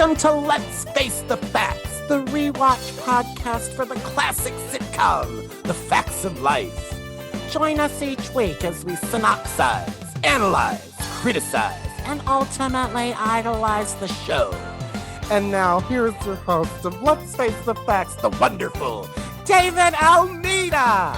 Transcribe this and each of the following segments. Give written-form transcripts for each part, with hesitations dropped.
Welcome to Let's Face the Facts, the rewatch podcast for the classic sitcom, The Facts of Life. Join us each week as we synopsize, analyze, criticize, and ultimately idolize the show. And now, here's your host of Let's Face the Facts, the wonderful David Almeida.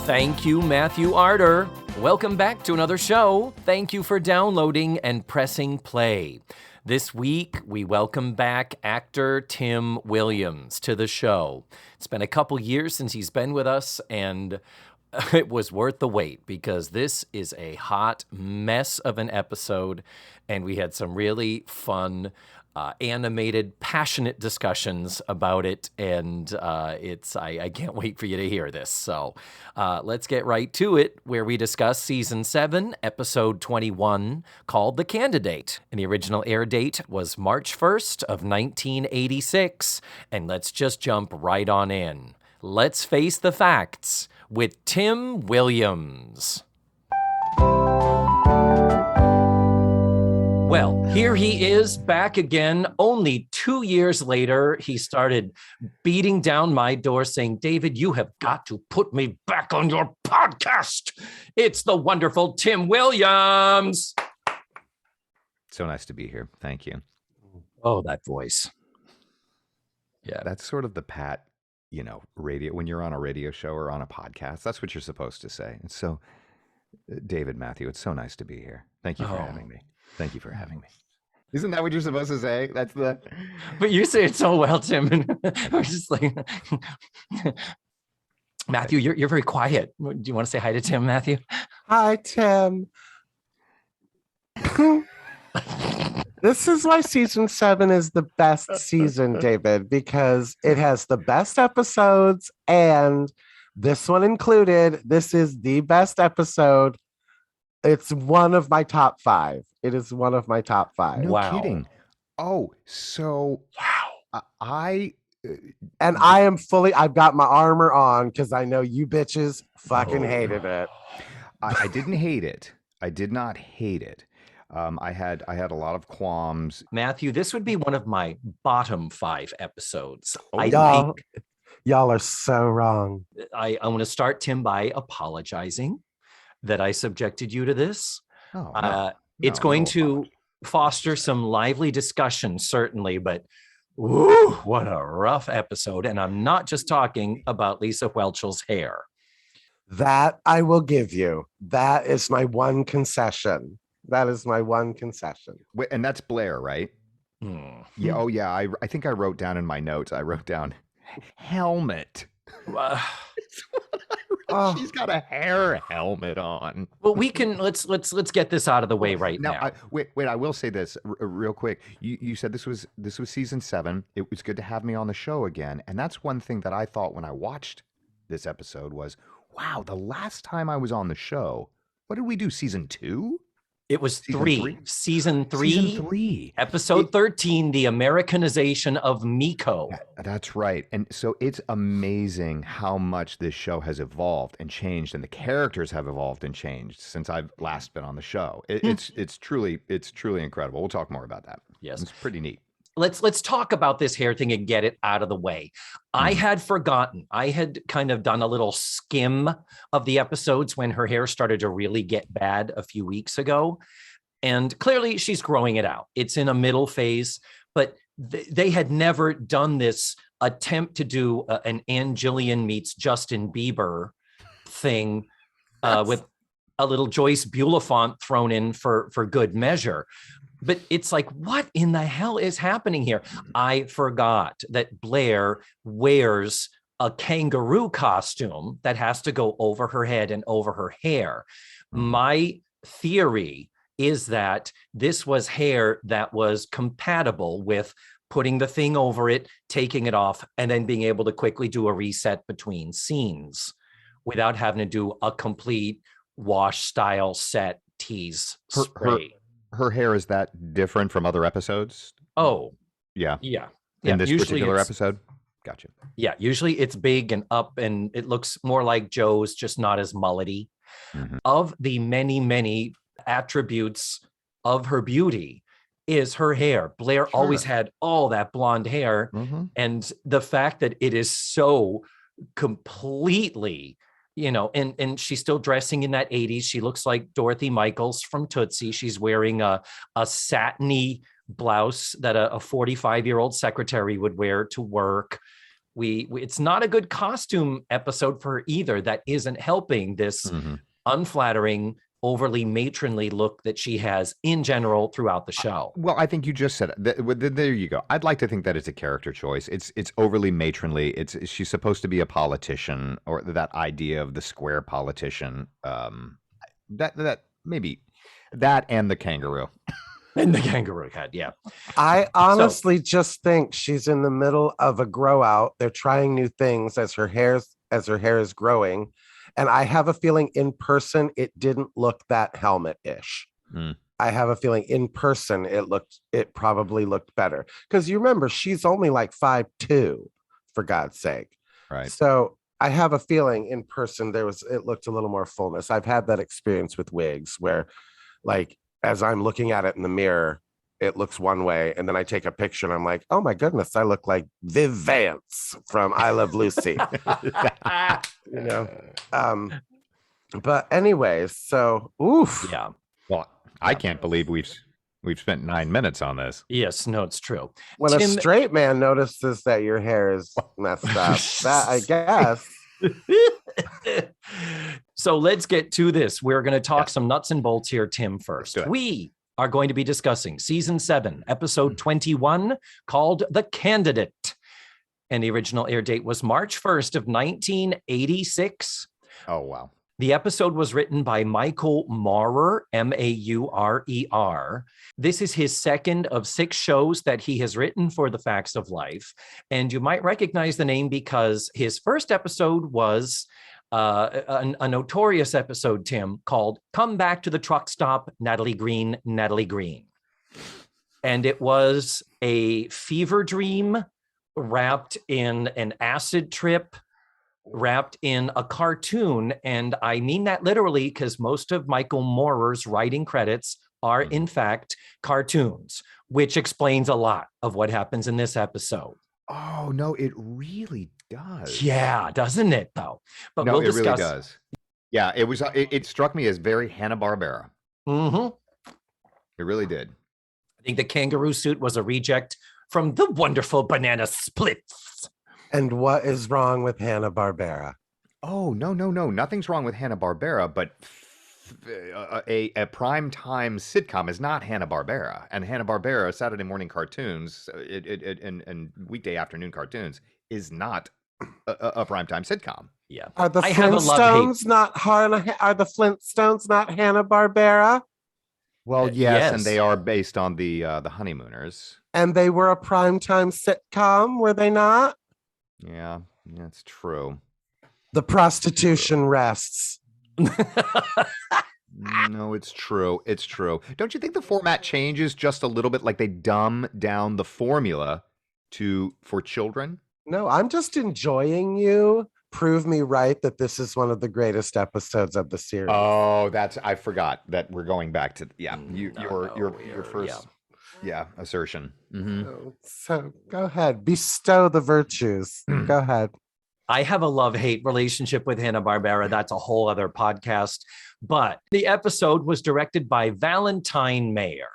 Thank you, Matthew Arter. Welcome back to another show. Thank you for downloading and pressing play. This week, we welcome back actor Tim Williams to the show. It's been a couple years since he's been with us, and it was worth the wait because this is a hot mess of an episode, and we had some really fun, animated, passionate discussions about it, and I can't wait for you to hear this. So let's get right to it, where we discuss Season 7, Episode 21, called The Candidate. And the original air date was March 1st of 1986, and let's just jump right on in. Let's Face the Facts with Tim Williams. Well, here he is back again. Only 2 years later, he started beating down my door saying, David, you have got to put me back on your podcast. It's the wonderful Tim Williams. So nice to be here. Thank you. Oh, that voice. Yeah. That's sort of the pat, radio. When you're on a radio show or on a podcast, that's what you're supposed to say. And so, David, Matthew, it's so nice to be here. Thank you for having me. Thank you for having me. Isn't that what you're supposed to say? That's the... But you say it so well, Tim. And we're just like... Matthew, you're very quiet. Do you want to say hi to Tim, Matthew? Hi, Tim. This is why Season 7 is the best season, David, because it has the best episodes, and this one included. This is the best episode. It's one of my top 5. It is one of my top 5. No kidding. Oh, so wow. I am fully, I've got my armor on because I know you bitches fucking hated it. I didn't hate it. I did not hate it. I had a lot of qualms. Matthew, this would be one of my bottom 5 episodes. Y'all are so wrong. I want to start, Tim, by apologizing that I subjected you to this. It's going to foster some lively discussion, certainly, but woo, what a rough episode. And I'm not just talking about Lisa Whelchel's hair. That I will give you. That is my one concession. Wait, and that's Blair, right? Yeah. Oh, yeah. I think I wrote down in my notes. I wrote down helmet. She's got a hair helmet on. Well, we can let's get this out of the way right now. Wait. I will say this real quick. You said this was Season 7. It was good to have me on the show again, and that's one thing that I thought when I watched this episode was, wow, the last time I was on the show, what did we do? Season 2? It was Season 3, Episode 13, The Americanization of Miko. That's right. And so it's amazing how much this show has evolved and changed, and the characters have evolved and changed since I've last been on the show. It's truly incredible. We'll talk more about that. Yes. It's pretty neat. Let's talk about this hair thing and get it out of the way. I had forgotten. I had kind of done a little skim of the episodes when her hair started to really get bad a few weeks ago. And clearly she's growing it out. It's in a middle phase, but they had never done this attempt to do an Ann Jillian meets Justin Bieber thing with a little Joyce Bulifant thrown in for good measure. But it's like, what in the hell is happening here? I forgot that Blair wears a kangaroo costume that has to go over her head and over her hair. My theory is that this was hair that was compatible with putting the thing over it, taking it off, and then being able to quickly do a reset between scenes without having to do a complete wash style set tease spray. Her hair, is that different from other episodes? Oh, yeah. In this particular episode? Gotcha. Yeah, usually it's big and up, and it looks more like Joe's, just not as mullety. Of the many, many attributes of her beauty, is her hair. Blair always had all that blonde hair. Mm-hmm. And the fact that it is so completely, and she's still dressing in that 80s. She looks like Dorothy Michaels from Tootsie. She's wearing a satiny blouse that a 45-year-old secretary would wear to work. It's not a good costume episode for her either. That isn't helping this unflattering, overly matronly look that she has in general throughout the show. Well, I think you just said it. There you go. I'd like to think that it's a character choice. It's overly matronly. She's supposed to be a politician, or that idea of the square politician. That maybe that and the kangaroo. And the kangaroo head, yeah. I honestly just think she's in the middle of a grow out. They're trying new things as her hair is growing. And I have a feeling in person, it didn't look that helmet-ish. I have a feeling in person, it probably looked better. Because you remember, she's only like 5'2", for God's sake. Right. So I have a feeling in person, it looked a little more fullness. I've had that experience with wigs where, like, as I'm looking at it in the mirror, it looks one way, and then I take a picture and I'm like, oh my goodness, I look like Viv Vance from I Love Lucy. But anyways, so oof. Yeah. Well, I can't believe we've spent 9 minutes on this. Yes, no, it's true. When a straight man notices that your hair is messed up, that I guess. So let's get to this. We're going to talk some nuts and bolts here, Tim, first. We are going to be discussing season 7, episode 21, called The Candidate. And the original air date was March 1st of 1986. Oh, wow. The episode was written by Michael Maurer, Maurer. This is his second of 6 shows that he has written for The Facts of Life. And you might recognize the name because his first episode was a notorious episode, Tim, called Come Back to the Truck Stop, Natalie Green, Natalie Green. And it was a fever dream wrapped in an acid trip, wrapped in a cartoon. And I mean that literally because most of Michael Maurer's writing credits are, in fact, cartoons, which explains a lot of what happens in this episode. Oh, no, it really does. Yeah, doesn't it, though? But no, we'll it discuss. Really does. Yeah, it was. It struck me as very Hanna-Barbera. It really did. I think the kangaroo suit was a reject from the wonderful Banana Splits. And what is wrong with Hanna-Barbera? Oh, no. Nothing's wrong with Hanna-Barbera, but a primetime sitcom is not Hanna-Barbera. And Hanna-Barbera, Saturday morning cartoons, and weekday afternoon cartoons, is not a primetime sitcom. Yeah. Are the Flintstones not Hanna-Barbera? Well, yes, and they are based on the Honeymooners. And they were a primetime sitcom, were they not? Yeah, that's true. The prostitution rests. No, it's true. It's true. Don't you think the format changes just a little bit, like they dumb down the formula for children? No, I'm just enjoying you. Prove me right that this is one of the greatest episodes of the series. Oh, I forgot that we're going back to your first assertion. Mm-hmm. So go ahead, bestow the virtues. Go ahead. I have a love-hate relationship with Hanna-Barbera. That's a whole other podcast. But the episode was directed by Valentine Mayer.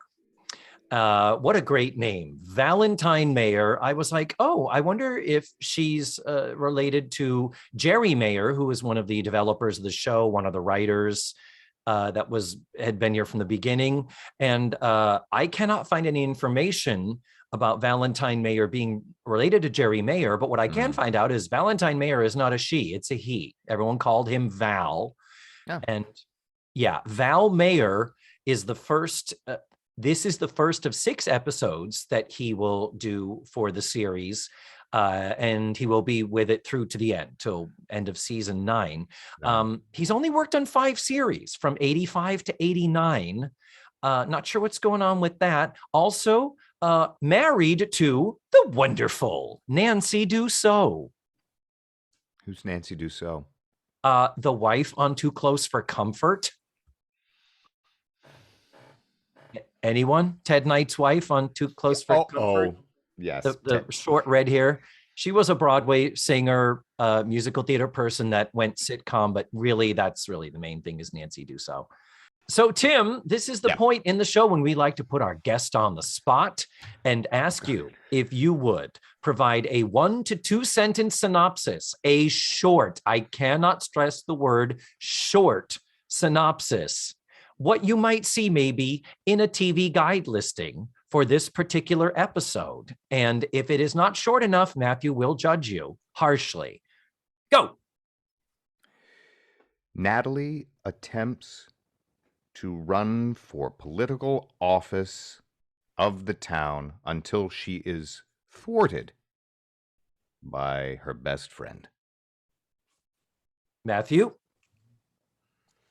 What a great name. Valentine Mayer. I was like, oh, I wonder if she's related to Jerry Mayer, who was one of the developers of the show, one of the writers that had been here from the beginning. And I cannot find any information about Valentine Mayer being related to Jerry Mayer, but what I can find out is Valentine Mayer is not a she, it's a he. Everyone called him Val. Yeah. And yeah, Val Mayer is the first, this is the first of 6 episodes that he will do for the series. And he will be with it through to the end, till end of season 9. He's only worked on 5 series from 85 to 89. Not sure what's going on with that. Also, married to the wonderful Nancy Dussault. Who's Nancy Dussault? The wife on Too Close for Comfort. Anyone? Ted Knight's wife on Too Close for Comfort? Yes. The short red hair. She was a Broadway singer, musical theater person that went sitcom, but really, that's really the main thing is Nancy Dussault. So, Tim, this is the point in the show when we like to put our guest on the spot and ask you if you would provide a 1 to 2 sentence synopsis, a short, I cannot stress the word short synopsis, what you might see maybe in a TV guide listing for this particular episode. And if it is not short enough, Matthew will judge you harshly. Go. Natalie attempts to run for political office of the town until she is thwarted by her best friend. Matthew?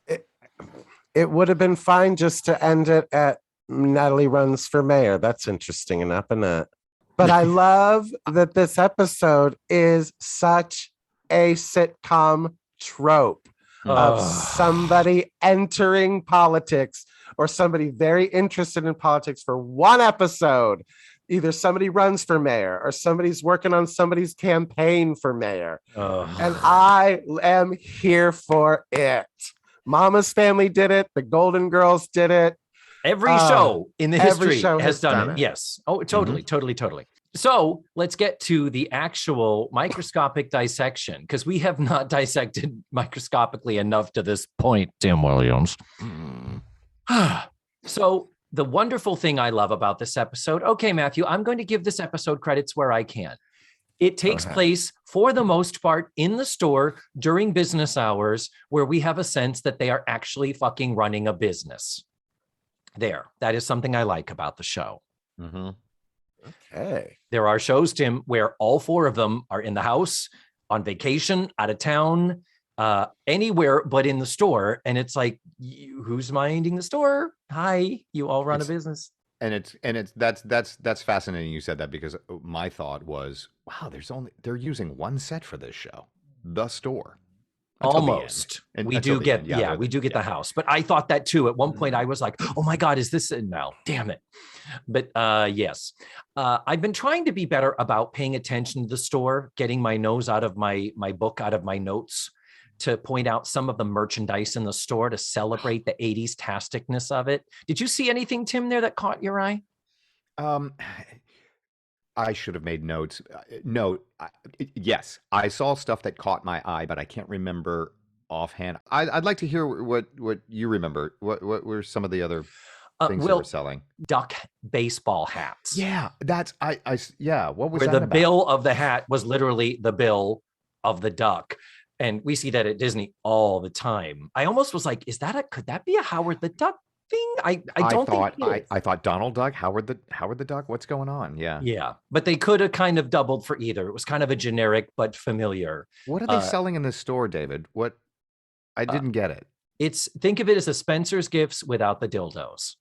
It would have been fine just to end it at Natalie runs for mayor. That's interesting enough, isn't it? But I love that this episode is such a sitcom trope of somebody entering politics or somebody very interested in politics for one episode. Either somebody runs for mayor or somebody's working on somebody's campaign for mayor. And I am here for it. Mama's Family did it. The Golden Girls did it. Every show in the history has done it. Yes. Oh, totally, totally. So let's get to the actual microscopic dissection, because we have not dissected microscopically enough to this point, Tim Williams. So the wonderful thing I love about this episode, okay, Matthew, I'm going to give this episode credits where I can. It takes place, for the most part, in the store during business hours, where we have a sense that they are actually fucking running a business. That is something I like about the show. Okay. There are shows, Tim, where all 4 of them are in the house, on vacation, out of town, anywhere but in the store. And it's like, who's minding the store? Hi, you all run a business. And that's fascinating you said that, because my thought was, wow, they're using one set for this show, the store. Almost. We do get the house. But I thought that too. At one point I was like, oh my God, is this no, damn it. But yes. I've been trying to be better about paying attention to the store, getting my nose out of my book, out of my notes, to point out some of the merchandise in the store to celebrate the 80s tasticness of it. Did you see anything, Tim, there that caught your eye? I should have made notes. Yes, I saw stuff that caught my eye, but I can't remember offhand. I'd like to hear what you remember. What were some of the other things they were selling? Duck baseball hats. Yeah, that's yeah. What was where that the about? bill of the hat was literally the bill of the duck. And we see that at Disney all the time. I almost was like, could that be a Howard the Duck thing? I thought Donald Duck, Howard the Duck. What's going on? Yeah, but they could have kind of doubled for either. It was kind of a generic but familiar. What are they selling in this store, David? What? I didn't get it. Think of it as a Spencer's Gifts without the dildos,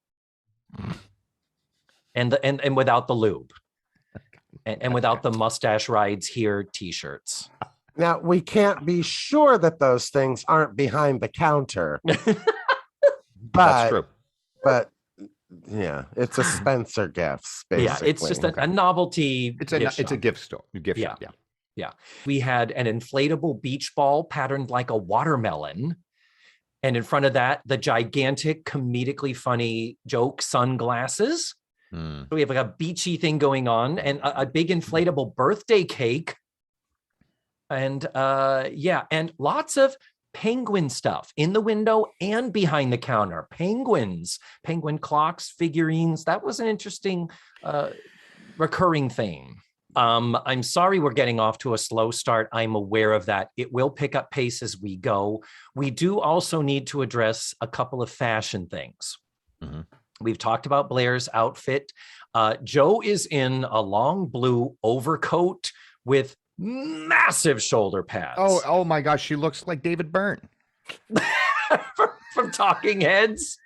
and without the lube, and without the mustache rides here T-shirts. Now, we can't be sure that those things aren't behind the counter. That's true. But yeah, it's a Spencer Gifts, basically. Yeah, it's just a novelty. It's a gift store. Gift shop, yeah. We had an inflatable beach ball patterned like a watermelon. And in front of that, the gigantic, comedically funny joke sunglasses. So we have like a beachy thing going on, and a big inflatable birthday cake. And and lots of penguin stuff in the window and behind the counter. Penguins, penguin clocks, figurines. That was an interesting recurring theme. I'm sorry we're getting off to a slow start. I'm aware of that. It will pick up pace as we go. We do also need to address a couple of fashion things. We've talked about Blair's outfit. Joe is in a long blue overcoat with massive shoulder pads. Oh my gosh, she looks like David Byrne from Talking Heads.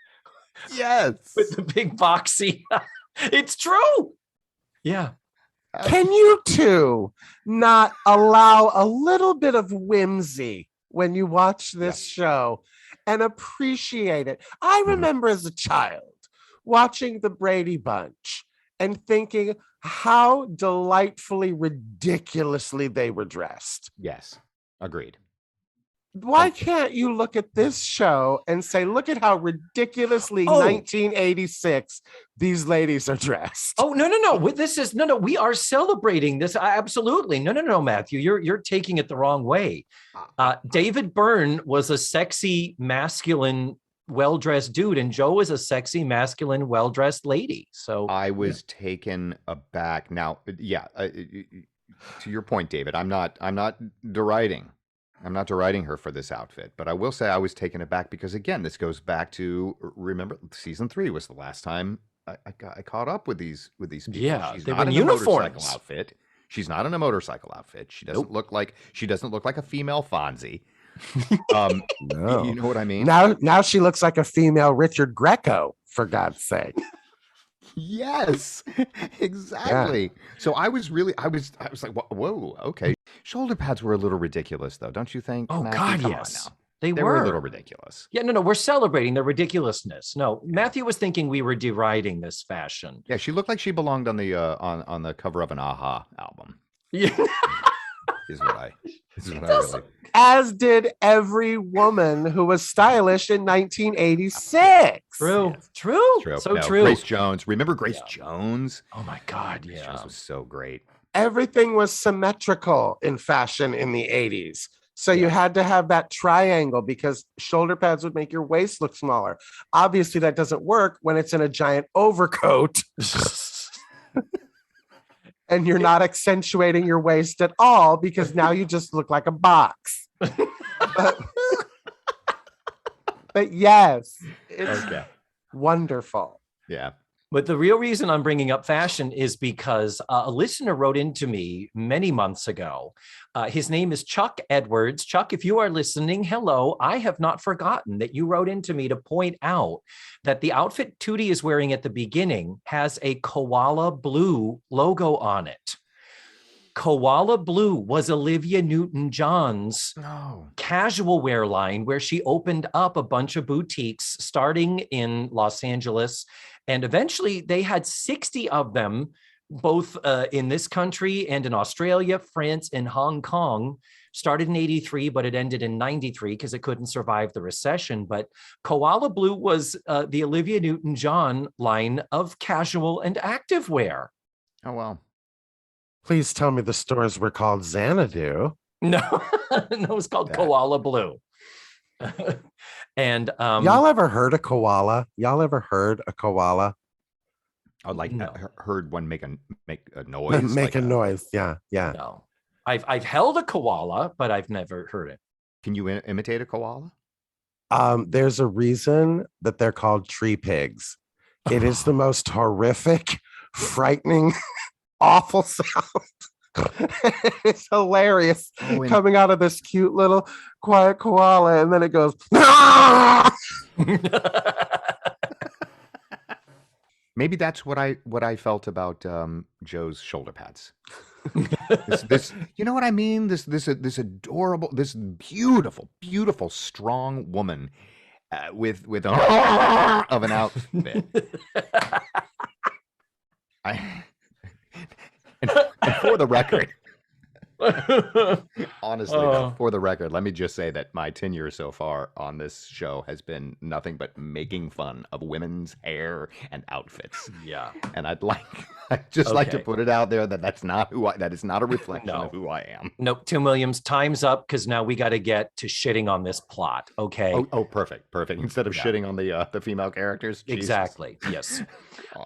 Yes, with the big boxy. It's true. Yeah. Can you two not allow a little bit of whimsy when you watch this show and appreciate it? I remember as a child watching the Brady Bunch and thinking how delightfully, ridiculously they were dressed. Yes, agreed. Why can't you look at this show and say, look at how ridiculously 1986 these ladies are dressed? Oh, no. This is no. We are celebrating this. Absolutely. No, Matthew. You're taking it the wrong way. David Byrne was a sexy, masculine, well-dressed dude, and Joe was a sexy, masculine, well-dressed lady. So I was taken aback. Now, to your point, David, I'm not deriding. I'm not deriding her for this outfit, but I will say I was taken aback because, again, this goes back to, remember, season 3 was the last time I caught up with these people. Yeah, she's they not were in in a motorcycle uniforms. outfit. She's not in a motorcycle outfit. She doesn't look like a female Fonzie. No. You know what I mean? Now she looks like a female Richard Greco, for God's sake. Yes, exactly. Yeah. So I was like, whoa, okay. Shoulder pads were a little ridiculous, though, don't you think? Oh, Matthew? God, Come yes. on now. They were a little ridiculous. Yeah, no, we're celebrating the ridiculousness. No, Matthew was thinking we were deriding this fashion. Yeah, she looked like she belonged on the on the cover of an Aha album. Yeah. Is what I really. As did every woman who was stylish in 1986. True. Yes. True. So no, true. Grace Jones. Remember Grace Jones? Oh my God, Grace yeah. Jones was so great. Everything was symmetrical in fashion in the 80s. So you had to have that triangle because shoulder pads would make your waist look smaller. Obviously, that doesn't work when it's in a giant overcoat. And you're not accentuating your waist at all because now you just look like a box. But yes, it's wonderful. Yeah. But the real reason I'm bringing up fashion is because a listener wrote into me many months ago. His name is Chuck Edwards. Chuck, if you are listening, hello. I have not forgotten that you wrote into me to point out that the outfit Tootie is wearing at the beginning has a koala blue logo on it. Koala Blue was Olivia Newton-John's casual wear line where she opened up a bunch of boutiques starting in Los Angeles. And eventually they had 60 of them, both in this country and in Australia, France, and Hong Kong. Started in 83, but it ended in 93 because it couldn't survive the recession. But Koala Blue was the Olivia Newton-John line of casual and active wear. Oh, wow. Please tell me the stores were called Xanadu. No, it was called Koala Blue. And y'all ever heard a koala? Y'all ever heard a koala? Oh, like heard one make a noise. Make a noise. Yeah. No, I've held a koala, but I've never heard it. Can you imitate a koala? There's a reason that they're called tree pigs. It is the most horrific, frightening, awful sound. It's hilarious coming out of this cute little quiet koala, and then it goes. Maybe that's what I felt about Joe's shoulder pads. this you know what I mean? This adorable, this beautiful, strong woman with of an outfit. And for the record, honestly, for the record, let me just say that my tenure so far on this show has been nothing but making fun of women's hair and outfits. Yeah, and I'd just like to put it out there that that is not a reflection of who I am. Nope, Tim Williams, time's up because now we got to get to shitting on this plot. Okay. Oh, perfect. Instead of shitting on the female characters. Exactly. Jesus.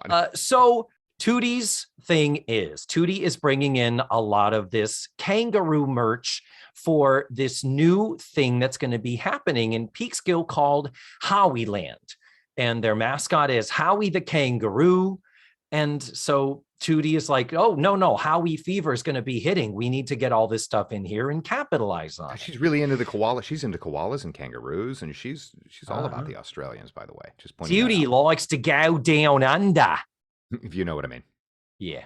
Yes. So. Tootie's thing is, Tootie is bringing in a lot of this kangaroo merch for this new thing that's going to be happening in Peekskill called Howie Land. And their mascot is Howie the kangaroo. And so Tootie is like, oh, no, Howie fever is going to be hitting. We need to get all this stuff in here and capitalize on it. She's really into the koala. She's into koalas and kangaroos, and she's all about the Australians, by the way. Just pointing Tootie likes to go down under. If you know what I mean. Yeah.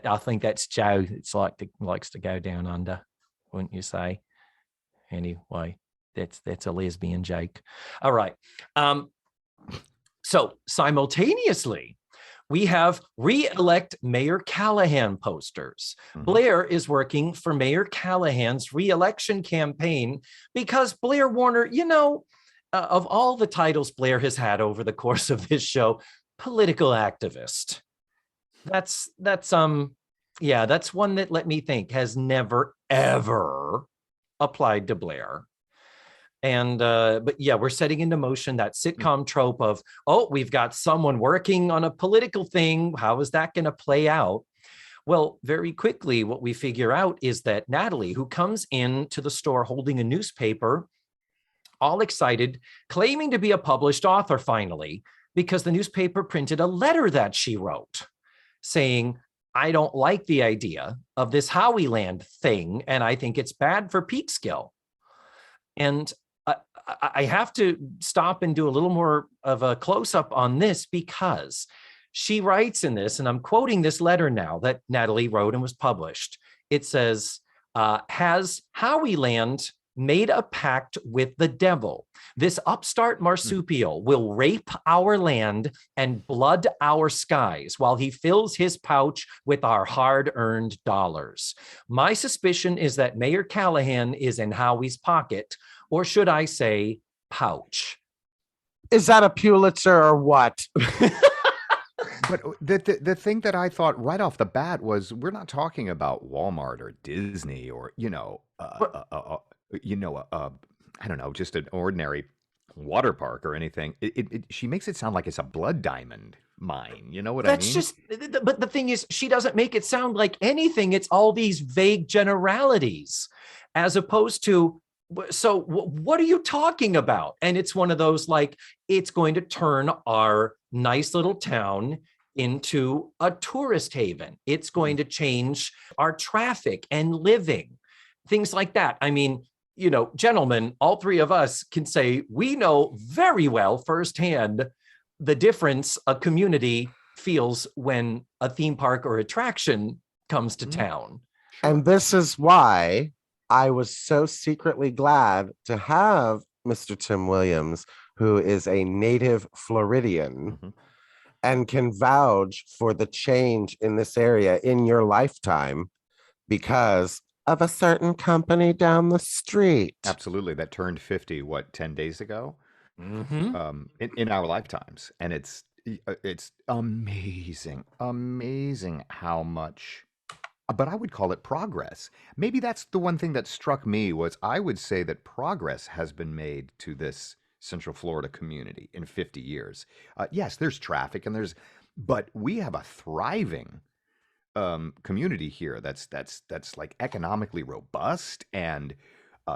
I think that's Joe. It's likes to go down under, wouldn't you say? Anyway, that's a lesbian joke. All right. So simultaneously, we have re-elect Mayor Callahan posters. Blair is working for Mayor Callahan's re-election campaign because Blair Warner, of all the titles Blair has had over the course of this show, political activist. That's one that, let me think, has never, ever applied to Blair. And but yeah, we're setting into motion that sitcom trope of, oh, we've got someone working on a political thing. How is that going to play out? Well, very quickly, what we figure out is that Natalie, who comes into the store holding a newspaper, all excited, claiming to be a published author finally, because the newspaper printed a letter that she wrote saying, I don't like the idea of this Howieland thing, and I think it's bad for Peekskill. And I have to stop and do a little more of a close-up on this, because she writes in this, and I'm quoting this letter now that Natalie wrote and was published. It says, has Howieland made a pact with the devil? This upstart marsupial will rape our land and blood our skies while he fills his pouch with our hard-earned dollars. My suspicion is that Mayor Callahan is in Howie's pocket, or should I say pouch. Is that a Pulitzer or what? But the thing that I thought right off the bat was, we're not talking about Walmart or Disney or, I don't know, just an ordinary water park or anything. She makes it sound like it's a blood diamond mine. You know what I mean? But the thing is, she doesn't make it sound like anything. It's all these vague generalities, as opposed to, so what are you talking about? And it's one of those, like, it's going to turn our nice little town into a tourist haven. It's going to change our traffic and living, things like that. I mean, gentlemen, all three of us can say we know very well firsthand the difference a community feels when a theme park or attraction comes to town. And this is why I was so secretly glad to have Mr. Tim Williams, who is a native Floridian and can vouch for the change in this area in your lifetime because of a certain company down the street. Absolutely. That turned 50, 10 days ago? In our lifetimes. And it's amazing how much, but I would call it progress. Maybe that's the one thing that struck me, was I would say that progress has been made to this Central Florida community in 50 years. Yes, there's traffic but we have a thriving community here that's like economically robust, and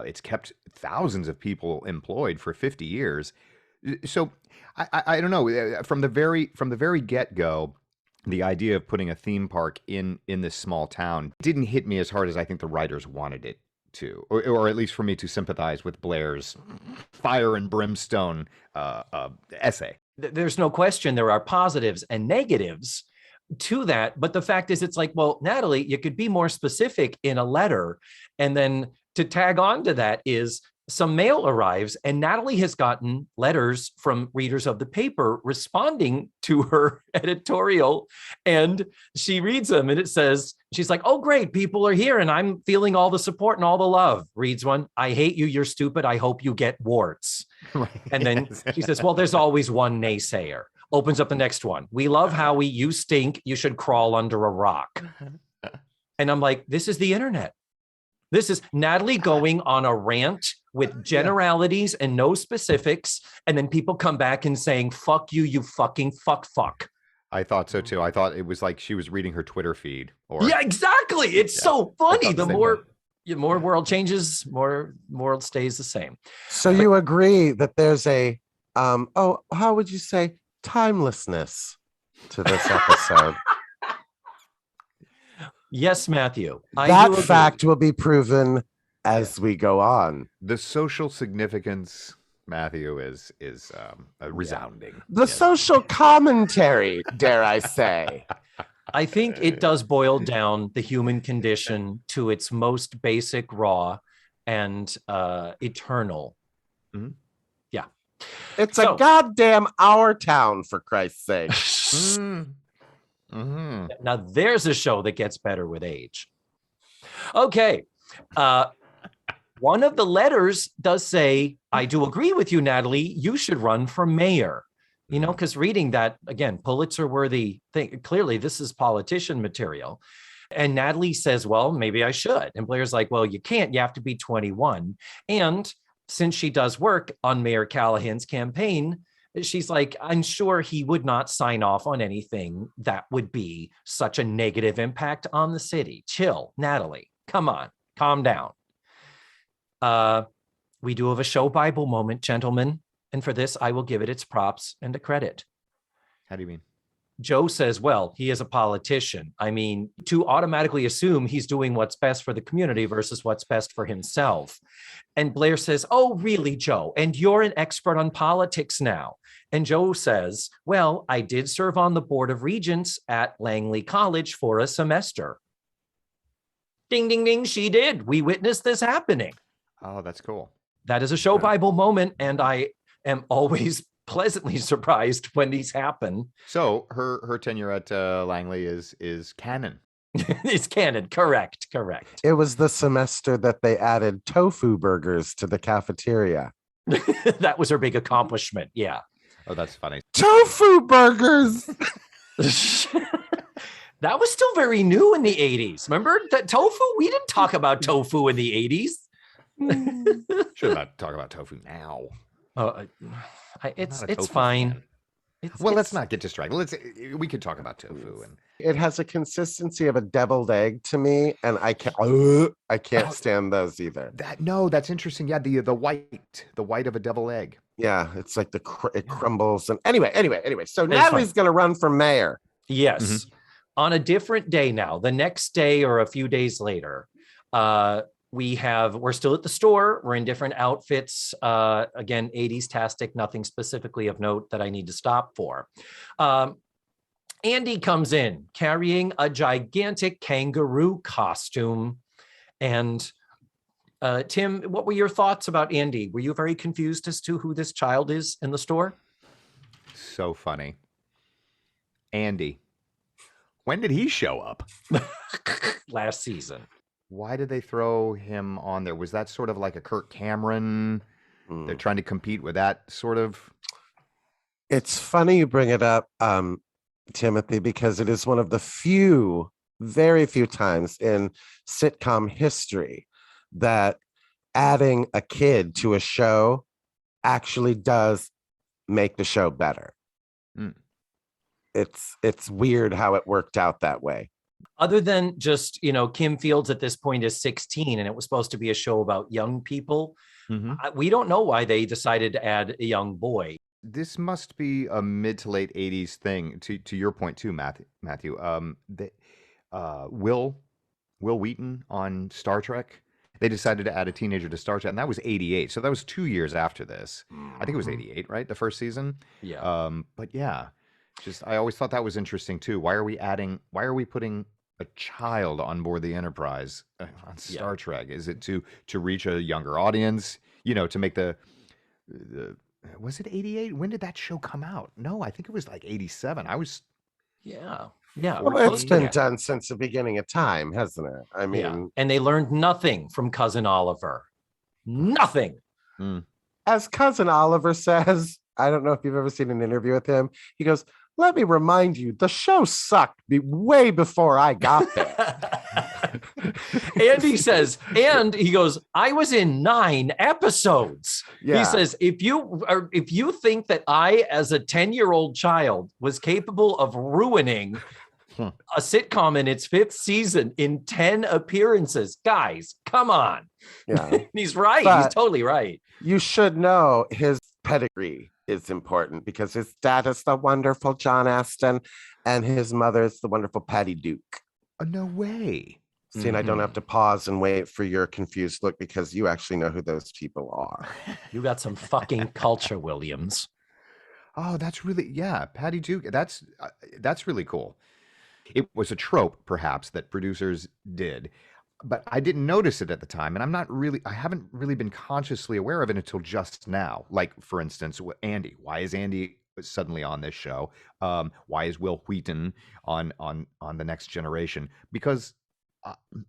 it's kept thousands of people employed for 50 years. So I don't know, from the very get-go, the idea of putting a theme park in this small town didn't hit me as hard as I think the writers wanted it to, or at least for me to sympathize with Blair's fire and brimstone essay. There's no question there are positives and negatives to that, but the fact is, it's like, well, Natalie, you could be more specific in a letter. And then to tag on to that is, some mail arrives, and Natalie has gotten letters from readers of the paper responding to her editorial, and she reads them, and it says, she's like, oh, great, people are here, and I'm feeling all the support and all the love. Reads one, I hate you, you're stupid, I hope you get warts. Right. And then she says, well, there's always one naysayer. Opens up the next one. We love Howie, you stink, you should crawl under a rock. And I'm like, this is the internet. This is Natalie going on a rant with generalities and no specifics, and then people come back and saying, fuck you, you fucking fuck. I thought so too. I thought it was like she was reading her Twitter feed. Yeah, exactly. It's so funny. The more world changes, more world stays the same. So you agree that there's a, how would you say, timelessness to this episode? Yes, Matthew. That fact will be proven as we go on. The social significance, Matthew, is resounding. The social commentary, dare I say. I think it does boil down the human condition to its most basic, raw, and eternal. Yeah. It's a goddamn our town, for Christ's sake. Mm-hmm. Now there's a show that gets better with age. Okay. One of the letters does say, I do agree with you, Natalie. You should run for mayor. You know, because reading that, again, Pulitzer-worthy thing, clearly this is politician material. And Natalie says, well, maybe I should. And Blair's like, well, you can't. You have to be 21. And since she does work on Mayor Callahan's campaign, she's like, I'm sure he would not sign off on anything that would be such a negative impact on the city. Chill, Natalie. Come on, calm down. We do have a show Bible moment, gentlemen. And for this, I will give it its props and a credit. How do you mean? Joe says, well, he is a politician. I mean, to automatically assume he's doing what's best for the community versus what's best for himself. And Blair says, oh, really, Joe? And you're an expert on politics now. And Joe says, well, I did serve on the board of regents at Langley College for a semester. Ding, ding, ding, she did. We witnessed this happening. Oh, that's cool. That is a show Bible moment, and I am always pleasantly surprised when these happen. So her tenure at Langley is canon. It's canon, correct. It was the semester that they added tofu burgers to the cafeteria. That was her big accomplishment, yeah. Oh, that's funny. Tofu burgers! That was still very new in the 80s. Remember that tofu? We didn't talk about tofu in the 80s. Should not talk about tofu now. It's fine. Let's not get distracted. We could talk about tofu, and it has a consistency of a deviled egg to me, and I can't stand those either. That's interesting. Yeah, the white of a deviled egg. Yeah, it's like it crumbles. And anyway. So Natalie's going to run for mayor. Yes, Mm-hmm. On a different day now. The next day or a few days later, we're still at the store. We're in different outfits. Again, 80s-tastic, nothing specifically of note that I need to stop for. Andy comes in carrying a gigantic kangaroo costume. And Tim, what were your thoughts about Andy? Were you very confused as to who this child is in the store? So funny. Andy. When did he show up? Last season. Why did they throw him on there? Was that sort of like a Kirk Cameron? They're trying to compete with that sort of. It's funny you bring it up, Timothy, because it is one of the very few times in sitcom history that adding a kid to a show actually does make the show better. It's weird how it worked out that way. Other than just, Kim Fields at this point is 16 and it was supposed to be a show about young people. We don't know why they decided to add a young boy. This must be a mid to late 80s thing, to your point too, Matthew. Will Wheaton on Star Trek, they decided to add a teenager to Star Trek, and that was 88. So that was 2 years after this. I think it was 88, right? The first season? Yeah. But yeah, I always thought that was interesting too. Why are we putting a child on board the Enterprise on Star Trek? Is it to reach a younger audience? To make the was it 88? When did that show come out? No, I think it was like 87. Yeah. Well, it's been done since the beginning of time, hasn't it? I mean, and they learned nothing from Cousin Oliver. Nothing. As Cousin Oliver says, I don't know if you've ever seen an interview with him. He goes, let me remind you, the show sucked way before I got there. Andy says, and he goes, I was in 9 episodes. Yeah. He says, if you think that I, as a 10-year-old child, was capable of ruining a sitcom in its 5th season in 10 appearances, guys, come on. Yeah. He's right. But he's totally right. You should know his pedigree is important because his dad is the wonderful John Aston and his mother is the wonderful Patty Duke. Oh, no way. See, and I don't have to pause and wait for your confused look because you actually know who those people are. You got some fucking culture, Williams. Oh, that's really, Patty Duke. That's really cool. It was a trope, perhaps, that producers did. but I didn't notice it at the time, and I haven't really been consciously aware of it until just now. Like, for instance, Andy. Why is Andy suddenly on this show? Why is Will Wheaton on the Next Generation? Because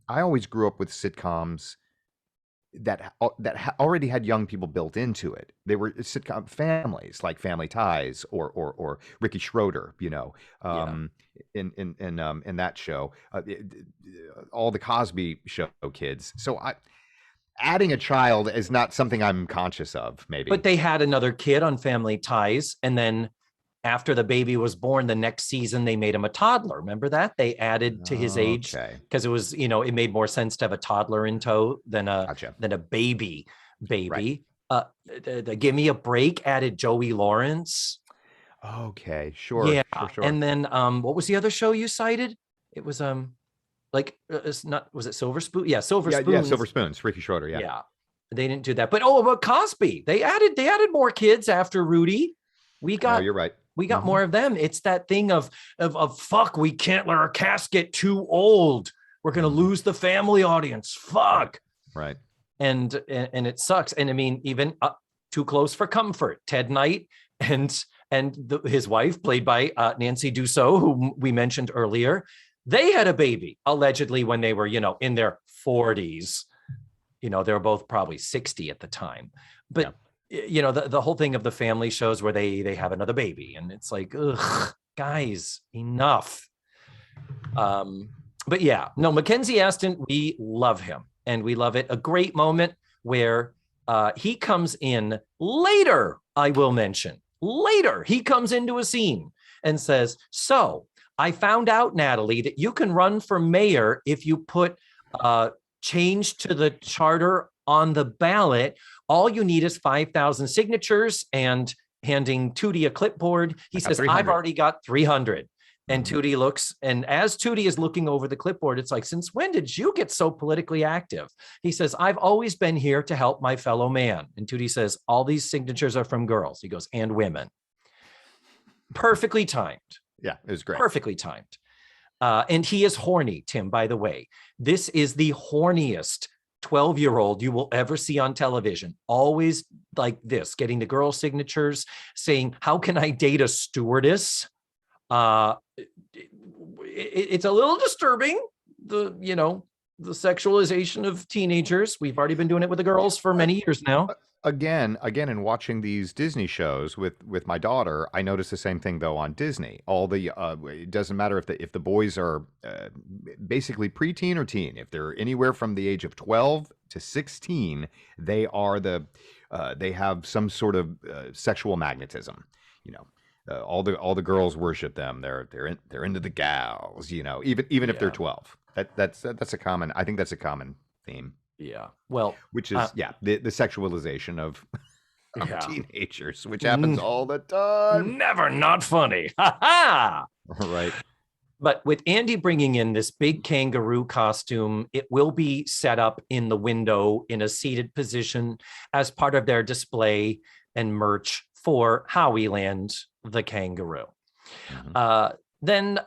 I always grew up with sitcoms that already had young people built into it. They were sitcom families, like Family Ties or Ricky Schroeder, in that show, all the Cosby Show kids. So adding a child is not something I'm conscious of, maybe. But they had another kid on Family Ties, and then after the baby was born, the next season they made him a toddler. Remember that? They added to his age because it was, it made more sense to have a toddler in tow than a baby. Right. The Give Me a Break added Joey Lawrence. Okay, sure. Yeah. Sure. And then what was the other show you cited? It was was it Silver Spoon? Yeah, Silver Spoons. Yeah, Silver Spoons, Ricky Schroeder, yeah. Yeah. They didn't do that. But Cosby. They added more kids after Rudy. You're right. We got more of them. It's that thing of fuck, we can't let our cast get too old. We're going to lose the family audience. Fuck. Right. And it sucks. And I mean, even Too Close for Comfort, Ted Knight and his wife, played by Nancy Dussault, who we mentioned earlier, they had a baby allegedly when they were, in their 40s. They were both probably 60 at the time. But the whole thing of the family shows where they have another baby, and it's like, ugh, guys, enough. But yeah, no, Mackenzie Aston, we love him, and we love it. A great moment where he comes in later. I will mention later. He comes into a scene and says, "So I found out, Natalie, that you can run for mayor if you put change to the charter on the ballot. All you need is 5,000 signatures," and handing Tootie a clipboard. He says, 300. "I've already got 300. And Tootie looks, and as Tootie is looking over the clipboard, it's like, "Since when did you get so politically active?" He says, "I've always been here to help my fellow man." And Tootie says, "All these signatures are from girls." He goes, "And women." Perfectly timed. Yeah, it was great. Perfectly timed. And he is horny, Tim, by the way. This is the horniest 12-year-old you will ever see on television. Always like this, getting the girl signatures, saying, "How can I date a stewardess?" It's a little disturbing, the sexualization of teenagers. We've already been doing it with the girls for many years now. Again, in watching these Disney shows with my daughter, I noticed the same thing though on Disney. All the it doesn't matter if the boys are basically preteen or teen. If they're anywhere from the age of 12 to 16, they are they have some sort of sexual magnetism. All the girls worship them. They're into the gals. Even if they're 12. That's a common. I think that's a common theme. Yeah. Well, which is the sexualization of teenagers, which happens all the time. Never not funny. Ha ha. Right. But with Andy bringing in this big kangaroo costume, it will be set up in the window in a seated position as part of their display and merch for Howieland the kangaroo. Mm-hmm. Then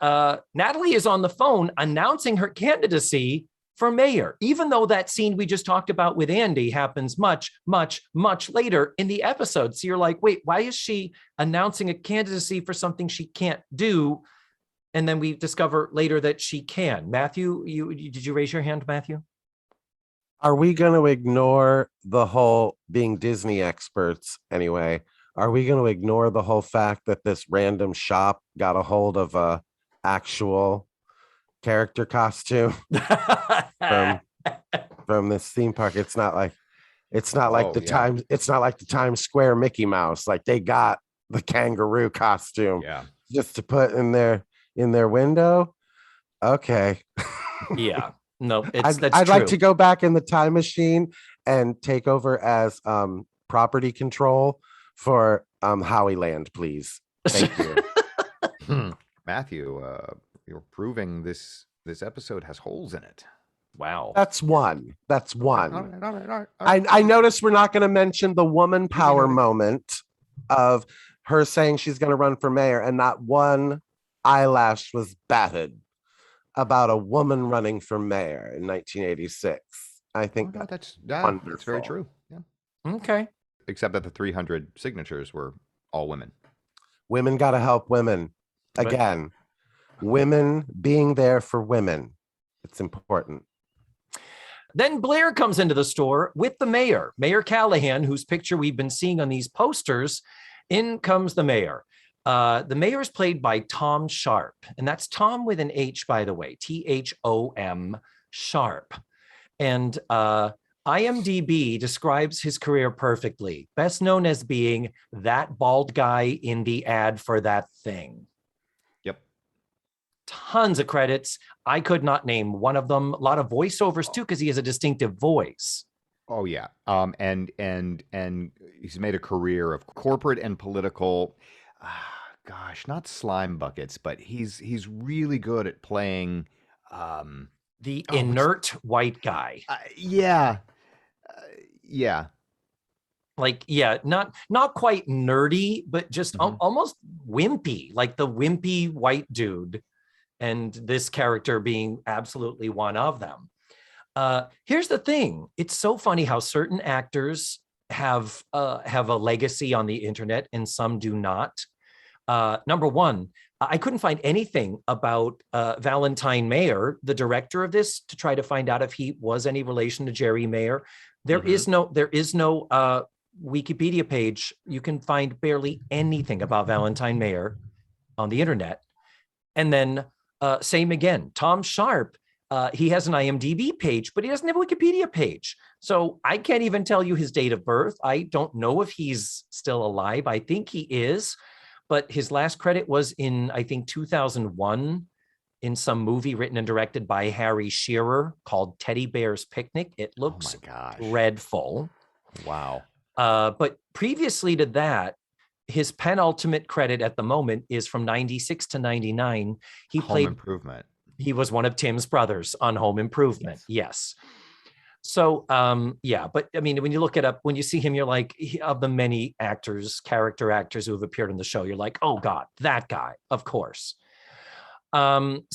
Natalie is on the phone announcing her candidacy for mayor, even though that scene we just talked about with Andy happens much, much, much later in the episode. So you're like, wait, why is she announcing a candidacy for something she can't do? And then we discover later that she can. Matthew, did you raise your hand, Matthew? Are we going to ignore the whole being Disney experts anyway? Are we going to ignore the whole fact that this random shop got a hold of a actual character costume from this theme park? It's not like the Times Square Mickey Mouse. Like, they got the kangaroo costume just to put in their window. Okay. Yeah. No, I'd true. like to go back in the time machine and take over as property control for Howieland, please. Thank you. Matthew, you're proving this episode has holes in it. Wow. That's one. All right. I noticed we're not going to mention the woman power moment of her saying she's going to run for mayor, and not one eyelash was batted. about a woman running for mayor in 1986. I think that's wonderful. very true. Yeah. Okay. Except that the 300 signatures were all women. Women got to help women. Again, women being there for women. It's important. Then Blair comes into the store with the mayor, Mayor Callahan, whose picture we've been seeing on these posters. In comes the mayor. The mayor is played by Tom Sharp, and that's Tom with an H, by the way, Thom Sharp. And IMDb describes his career perfectly, best known as being that bald guy in the ad for that thing. Yep. Tons of credits. I could not name one of them. A lot of voiceovers too, because he has a distinctive voice. Oh yeah. And he's made a career of corporate and political. Gosh, not slime buckets, but he's really good at playing the inert white guy. Yeah. Like, not quite nerdy, but just almost wimpy, like the wimpy white dude. And this character being absolutely one of them. Here's the thing. It's so funny how certain actors have a legacy on the internet and some do not. Number one, I couldn't find anything about Valentine Mayer, the director of this, to try to find out if he was any relation to Jerry Mayer. There is no Wikipedia page. You can find barely anything about Valentine Mayer on the internet. And then same again, Tom Sharp, he has an IMDb page, but he doesn't have a Wikipedia page. So I can't even tell you his date of birth. I don't know if he's still alive. I think he is. But his last credit was in, I think, 2001 in some movie written and directed by Harry Shearer called Teddy Bear's Picnic. It looks dreadful. Wow. But previously to that, his penultimate credit at the moment is from 96 to 99. He played Home Improvement. He was one of Tim's brothers on Home Improvement. Yes. So, but I mean, when you look it up, when you see him, you're like, of the many character actors who have appeared on the show, you're like, oh God, that guy, of course. Howie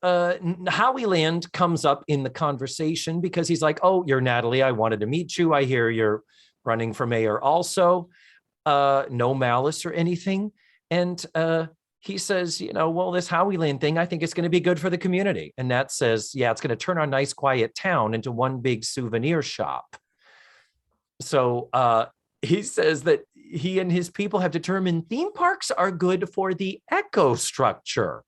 Land comes up in the conversation because he's like, oh, you're Natalie. I wanted to meet you. I hear you're running for mayor also. No malice or anything. And he says, well, this Howie Land thing, I think it's going to be good for the community. And Nat says, yeah, it's going to turn our nice, quiet town into one big souvenir shop. So he says that he and his people have determined theme parks are good for the ecostructure.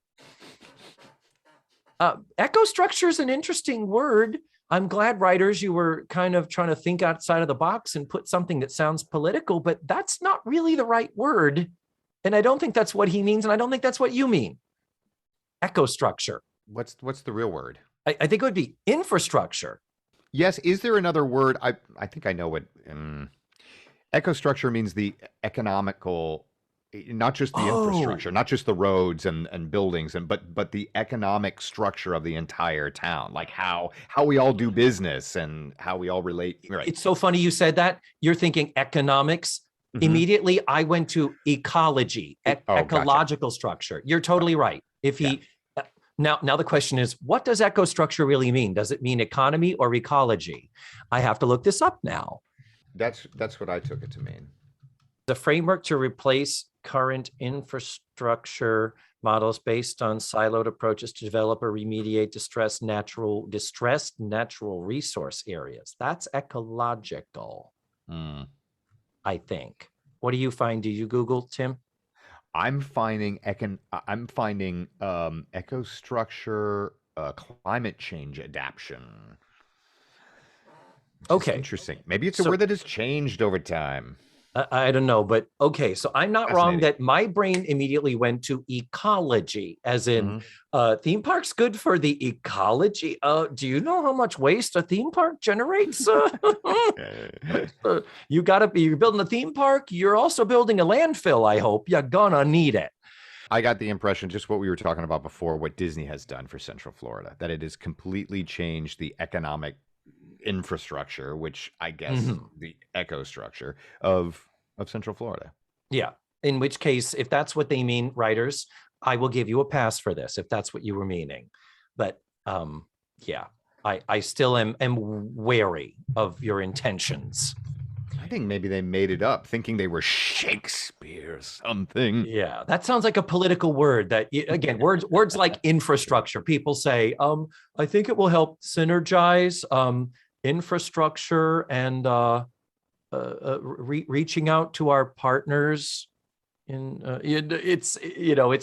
Ecostructure is an interesting word. I'm glad, writers, you were kind of trying to think outside of the box and put something that sounds political, but that's not really the right word. And I don't think that's what he means. And I don't think that's what you mean. Ecostructure. What's the real word? I think it would be infrastructure. Yes. Is there another word? I think I know what ecostructure means. The economical, not just the infrastructure, not just the roads and buildings, but the economic structure of the entire town, like how we all do business and how we all relate. Right. It's so funny you said that. You're thinking economics. Mm-hmm. Immediately, I went to ecology, ecological structure. You're totally right. Now the question is, what does ecostructure really mean? Does it mean economy or ecology? I have to look this up now. That's what I took it to mean. The framework to replace current infrastructure models based on siloed approaches to develop or remediate distressed natural resource areas. That's ecological. I think. What do you find? Do you Google, Tim? I'm finding ecostructure, climate change adaptation. Okay. Interesting. Maybe it's a word that has changed over time. I don't know, but okay. So I'm not wrong that my brain immediately went to ecology, as in theme parks good for the ecology. Do you know how much waste a theme park generates? You're building a theme park. You're also building a landfill. I hope you're gonna need it. I got the impression, just what we were talking about before, what Disney has done for Central Florida, that it has completely changed the economic infrastructure, which I guess the ecostructure of Central Florida. Yeah. In which case, if that's what they mean, writers, I will give you a pass for this, if that's what you were meaning. But yeah, I still am wary of your intentions. I think maybe they made it up thinking they were Shakespeare or something. Yeah, that sounds like a political word that, again, words like infrastructure. People say, I think it will help synergize infrastructure and reaching out to our partners. It's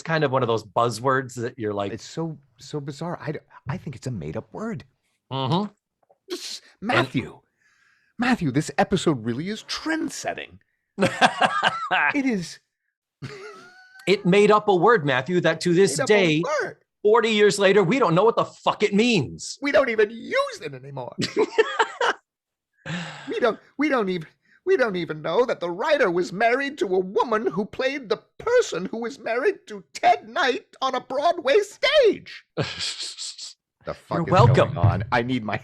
kind of one of those buzzwords that you're like, It's so bizarre. I think it's a made up word. mm-hmm. Matthew, this episode really is trend setting. It is. It made up a word, Matthew, that to this day, 40 years later, we don't know what the fuck it means. We don't even use it anymore. We don't even know that the writer was married to a woman who played the person who was married to Ted Knight on a Broadway stage. The fuck You're is welcome. going on? I need my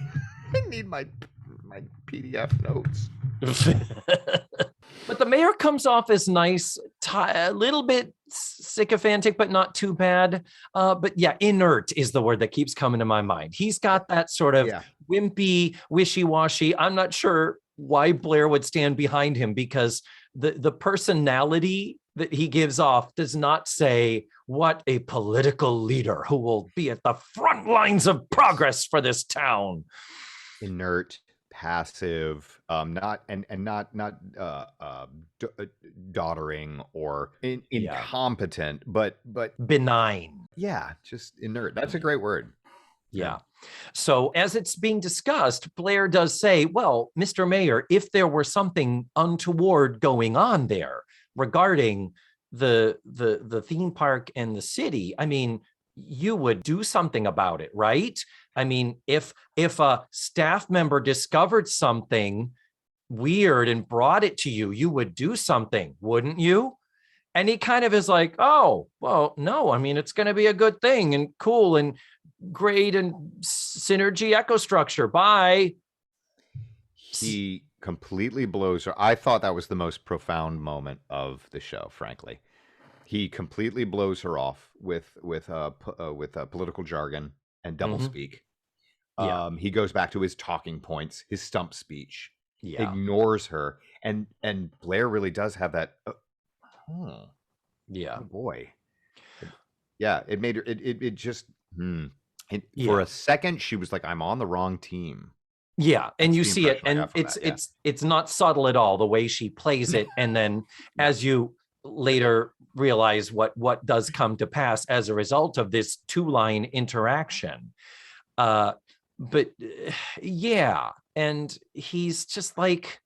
PDF notes. But the mayor comes off as nice, a little bit sycophantic, but not too bad. But yeah, inert is the word that keeps coming to my mind. He's got that sort of wimpy, wishy-washy. I'm not sure why Blair would stand behind him, because the personality that he gives off does not say what a political leader who will be at the front lines of progress for this town. Inert, passive, not doddering or incompetent, but benign. Yeah, just inert. That's a great word. Yeah. So as it's being discussed, Blair does say, well, Mr. Mayor, if there were something untoward going on there regarding the theme park and the city, I mean, you would do something about it, right? I mean, if a staff member discovered something weird and brought it to you, you would do something, wouldn't you? And he kind of is like, oh, well, no, I mean, it's going to be a good thing and cool and great and synergy echo structure. Bye. He completely blows her. I thought that was the most profound moment of the show, frankly. He completely blows her off with political jargon and doublespeak. He goes back to his talking points, his stump speech, ignores her, and Blair really does have that. Oh boy, it made her. It just for a second she was like, I'm on the wrong team. Yeah, and you see it, and it's not subtle at all the way she plays it, and then as you later realize what does come to pass as a result of this two-line interaction. But yeah, and he's just like,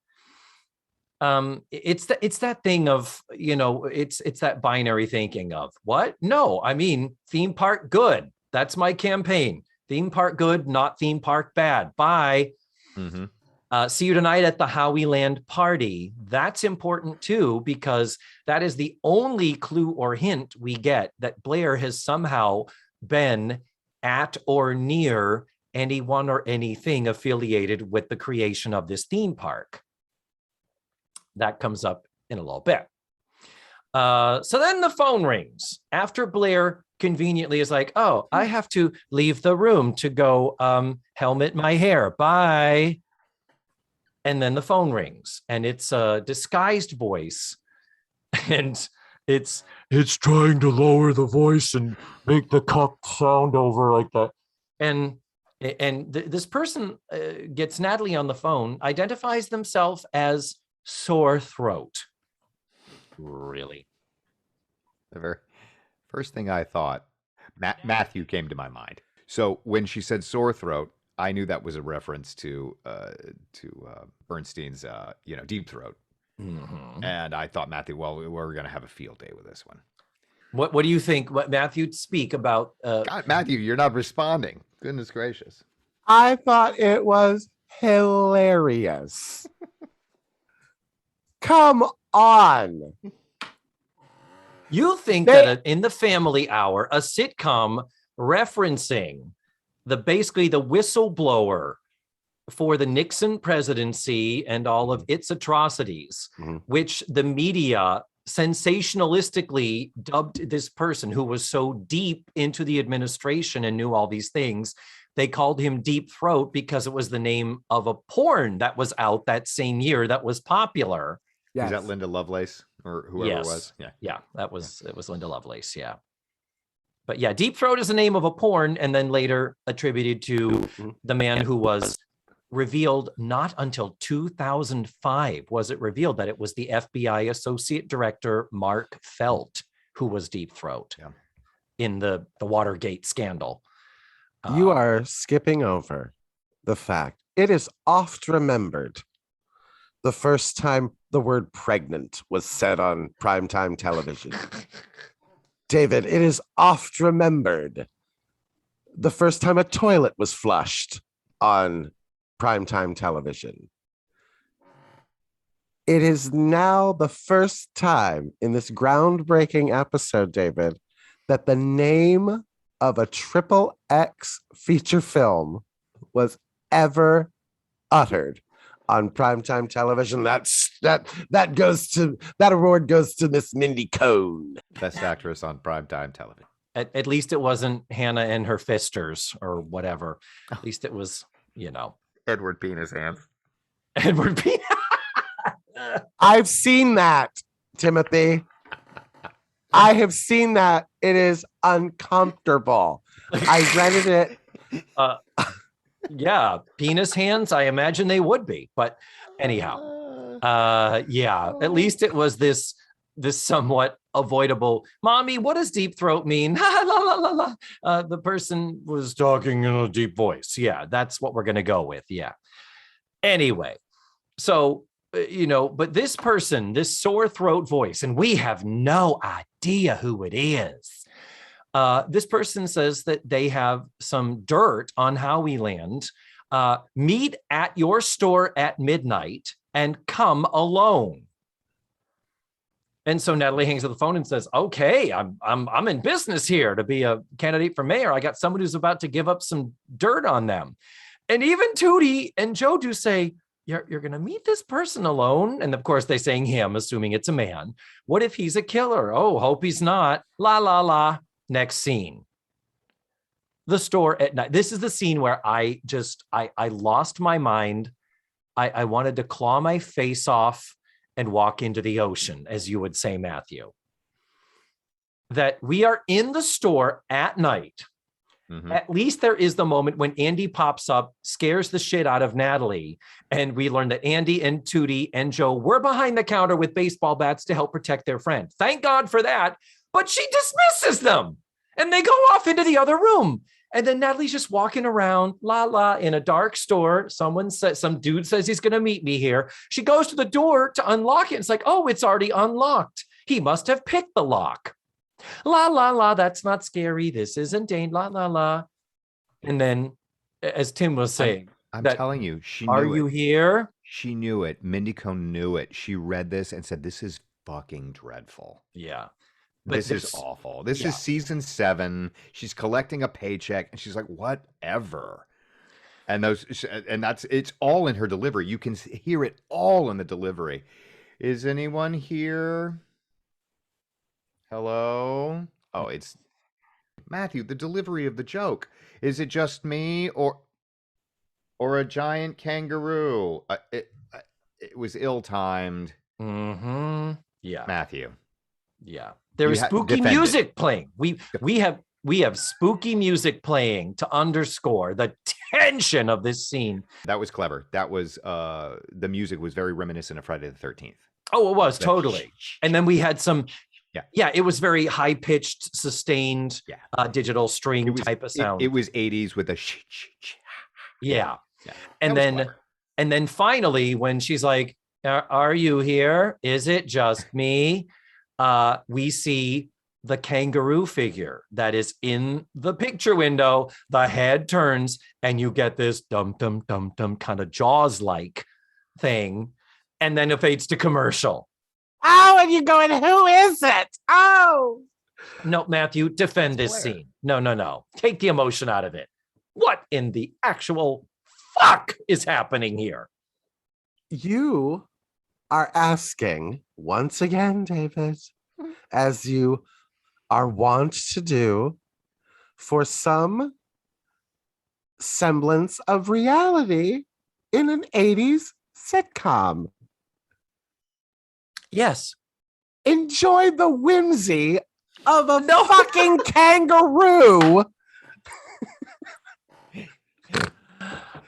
it's that thing of, it's that binary thinking of what? No, I mean, theme park good. That's my campaign. Theme park good, not theme park bad. Bye. Mm-hmm. See you tonight at the Howieland party. That's important too, because that is the only clue or hint we get that Blair has somehow been at or near anyone or anything affiliated with the creation of this theme park. That comes up in a little bit. So then the phone rings after Blair conveniently is like, oh, I have to leave the room to go helmet my hair. Bye. And then the phone rings and it's a disguised voice. And it's trying to lower the voice and make the cuck sound over like that. And this person gets Natalie on the phone, identifies themselves as sore throat. Really? The very first thing I thought, Matthew came to my mind. So when she said sore throat, I knew that was a reference to Bernstein's, Deep Throat. Mm-hmm. And I thought, Matthew, well, we're going to have a field day with this one. What do you think? What Matthew speak about? God, Matthew, you're not responding. Goodness gracious. I thought it was hilarious. Come on. You think that in the Family Hour, a sitcom referencing basically the whistleblower for the Nixon presidency and all of its atrocities, which the media sensationalistically dubbed this person who was so deep into the administration and knew all these things. They called him Deep Throat because it was the name of a porn that was out that same year that was popular. Is that Linda Lovelace or whoever it was? Yeah, it was Linda Lovelace. Yeah. But yeah, Deep Throat is the name of a porn, and then later attributed to the man who was revealed not until 2005 was it revealed that it was the FBI Associate Director Mark Felt who was Deep Throat in the Watergate scandal. You are skipping over the fact it is oft remembered the first time the word pregnant was said on primetime television. David, it is oft remembered the first time a toilet was flushed on primetime television. It is now the first time in this groundbreaking episode, David, that the name of a XXX feature film was ever uttered on primetime television. That award goes to Miss Mindy Cohn, Best Actress on Primetime Television. At least it wasn't Hannah and her fisters or whatever. At least it was, Edward Penis Hands. Edward Penis. I've seen that, Timothy. I have seen that. It is uncomfortable. I rented it. Yeah, penis hands. I imagine they would be, but anyhow, at least it was this somewhat avoidable. Mommy, what does deep throat mean? La, la, la, la. The person was talking in a deep voice. Yeah, that's what we're gonna go with. Yeah. Anyway, so but this person, this sore throat voice, and we have no idea who it is. This person says that they have some dirt on Howieland. Meet at your store at midnight and come alone. And so Natalie hangs up the phone and says, "Okay, I'm in business here to be a candidate for mayor. I got someone who's about to give up some dirt on them." And even Tootie and Joe do say, You're going to meet this person alone. And of course, they're saying him, assuming it's a man. What if he's a killer? Oh, hope he's not. La, la, la. Next scene. The store at night. This is the scene where I lost my mind. I wanted to claw my face off and walk into the ocean, as you would say, Matthew. That we are in the store at night. Mm-hmm. At least there is the moment when Andy pops up, scares the shit out of Natalie. And we learn that Andy and Tootie and Joe were behind the counter with baseball bats to help protect their friend. Thank God for that. But she dismisses them and they go off into the other room. And then Natalie's just walking around, in a dark store. Some dude says he's going to meet me here. She goes to the door to unlock it. It's like, oh, it's already unlocked. He must have picked the lock. La, la, la, that's not scary. This isn't Dane, la, la, la. And then, as Tim was saying, I'm telling you, she knew Are you here? She knew it. Mindy Cohn knew it. She read this and said, this is fucking dreadful. Yeah. This is awful. This is season 7. She's collecting a paycheck and she's like, whatever. And it's all in her delivery. You can hear it all in the delivery. Is anyone here? Hello? Oh, it's Matthew, the delivery of the joke. Is it just me or a giant kangaroo? It was ill-timed. Mm-hmm. Yeah. Matthew. Yeah. There is spooky music playing. We have spooky music playing to underscore the tension of this scene. That was clever. That was the music was very reminiscent of Friday the 13th. Oh, it was totally. And then we had some it was very high-pitched, sustained digital string type of sound. It was 80s with a Yeah. And then finally, when she's like, are you here? Is it just me? We see the kangaroo figure that is in the picture window. The head turns and you get this dum-dum-dum-dum kind of Jaws-like thing. And then it fades to commercial. Oh, and you're going, who is it? Oh. No, Matthew, defend this scene. No. Take the emotion out of it. What in the actual fuck is happening here? You are asking once again, David, as you are wont to do, for some semblance of reality in an 80s sitcom. Yes. Enjoy the whimsy of a fucking kangaroo.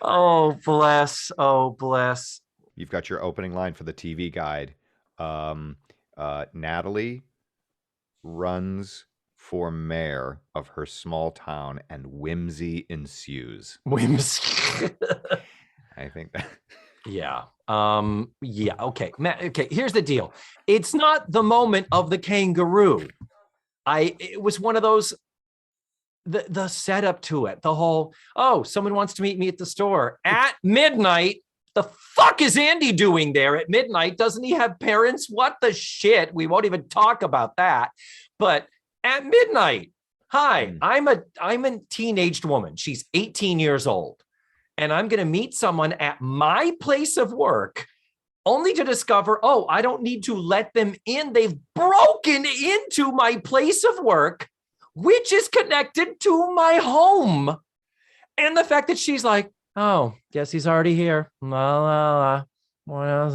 Oh, bless. Oh, bless. You've got your opening line for the TV guide. Natalie runs for mayor of her small town and whimsy ensues. Whimsy. I think that. Yeah. Yeah. Okay. Okay. Here's the deal. It's not the moment of the kangaroo. It was one of those, the setup to it, the whole, oh, someone wants to meet me at the store at midnight. The fuck is Andy doing there at midnight? Doesn't he have parents? What the shit? We won't even talk about that. But at midnight, hi, I'm a teenaged woman. She's 18 years old. And I'm going to meet someone at my place of work only to discover, oh, I don't need to let them in. They've broken into my place of work, which is connected to my home. And the fact that she's like, oh, guess he's already here. La, la, la. What else?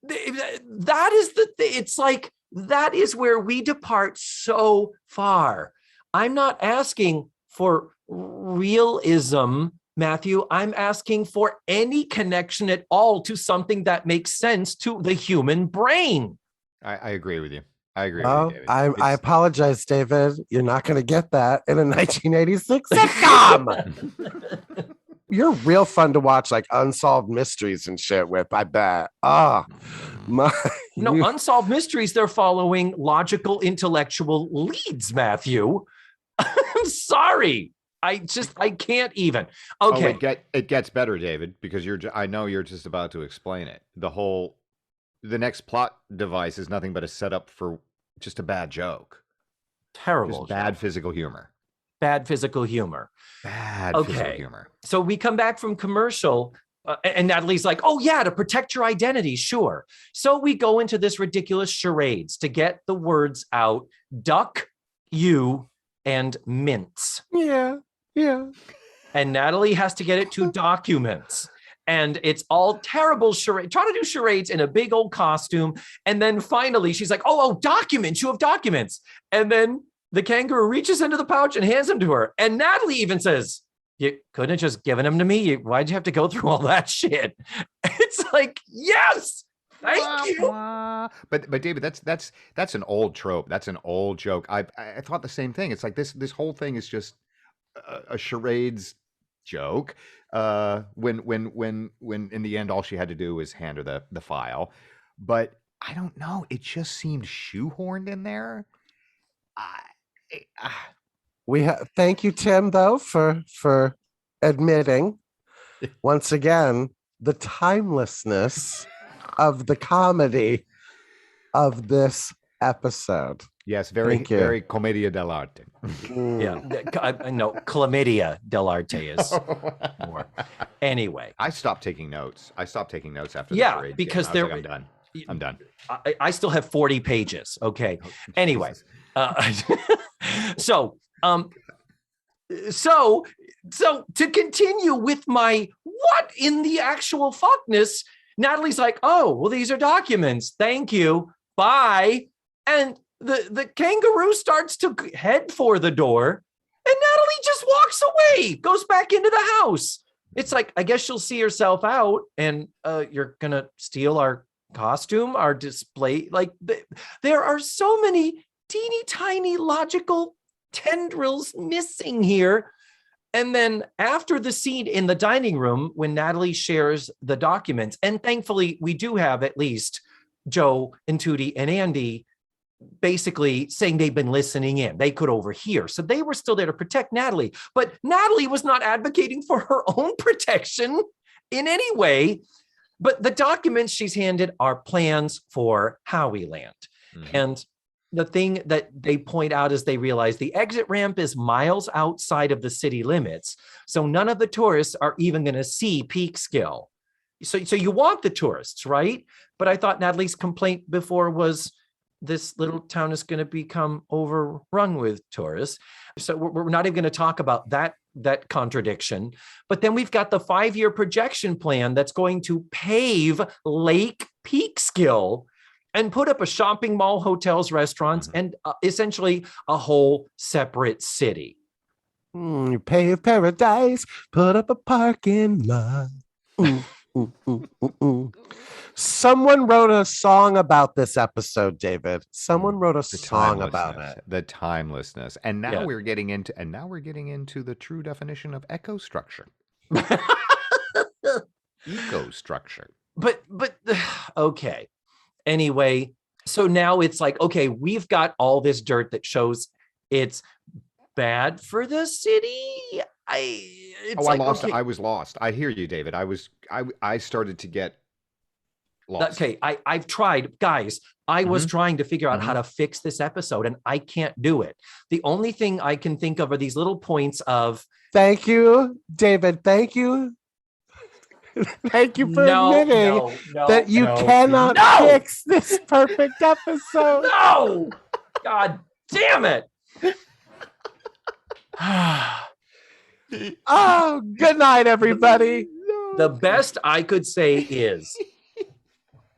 That is it's like, that is where we depart so far. I'm not asking for realism, Matthew. I'm asking for any connection at all to something that makes sense to the human brain. I agree with you. I agree with you, David. I apologize, David. You're not going to get that in a 1986 sitcom. You're real fun to watch, like unsolved mysteries and shit with, I bet. Unsolved mysteries, they're following logical, intellectual leads, Matthew. I'm sorry. I can't even. Okay. Oh, it gets better, David, because I know you're just about to explain it. The next plot device is nothing but a setup for just a bad joke. Terrible. Just bad physical humor. Bad physical humor. Physical humor. So we come back from commercial and Natalie's like, oh yeah, to protect your identity. Sure. So we go into this ridiculous charades to get the words out. Duck, you, and mints. Yeah. And Natalie has to get it to documents. And it's all terrible charades, trying to do charades in a big old costume. And then finally she's like, oh, documents, you have documents. And then the kangaroo reaches into the pouch and hands them to her. And Natalie even says, you couldn't have just given them to me. Why'd you have to go through all that shit? It's like, yes, thank you. But David, that's an old trope. That's an old joke. I thought the same thing. It's like this whole thing is just a charades joke. When in the end all she had to do was hand her the file. But I don't know. It just seemed shoehorned in there. Thank you, Tim, though, for admitting once again the timelessness of the comedy of this episode. Yes, very commedia dell'arte. Yeah, no, chlamydia dell'arte is more. Anyway, I stopped taking notes. After the charade because game. I'm done. I still have 40 pages. Okay. Anyway, so to continue with my what in the actual fuckness, Natalie's like, oh, well, these are documents. Thank you. Bye. And the kangaroo starts to head for the door, and Natalie just walks away, goes back into the house. It's like, I guess she'll see herself out, and you're going to steal our costume, our display. Like, there are so many teeny tiny logical tendrils missing here. And then after the scene in the dining room, when Natalie shares the documents, and thankfully we do have at least Joe and Tootie and Andy basically saying they've been listening in. They could overhear. So they were still there to protect Natalie. But Natalie was not advocating for her own protection in any way. But the documents she's handed are plans for Howieland. Mm-hmm. And the thing that they point out is they realize the exit ramp is miles outside of the city limits. So none of the tourists are even going to see Peekskill. So you want the tourists, right? But I thought Natalie's complaint before was this little town is going to become overrun with tourists. So we're not even going to talk about that contradiction. But then we've got the 5-year projection plan that's going to pave Lake Peekskill and put up a shopping mall, hotels, restaurants, and essentially a whole separate city. You pave paradise, put up a parking lot. Someone wrote a song about this episode, David. Someone wrote a song about it. The timelessness. And now we're getting into the true definition of eco structure. Eco structure. But okay. Anyway, so now it's like, okay, we've got all this dirt that shows it's bad for the city. I was lost. I hear you, David. I started to get lost. Okay, I've tried, guys. I was trying to figure out how to fix this episode, and I can't do it. The only thing I can think of are these little points of thank you, David. Thank you. Thank you for admitting that you cannot fix this perfect episode. No! God damn it. Oh, good night, everybody. The best I could say is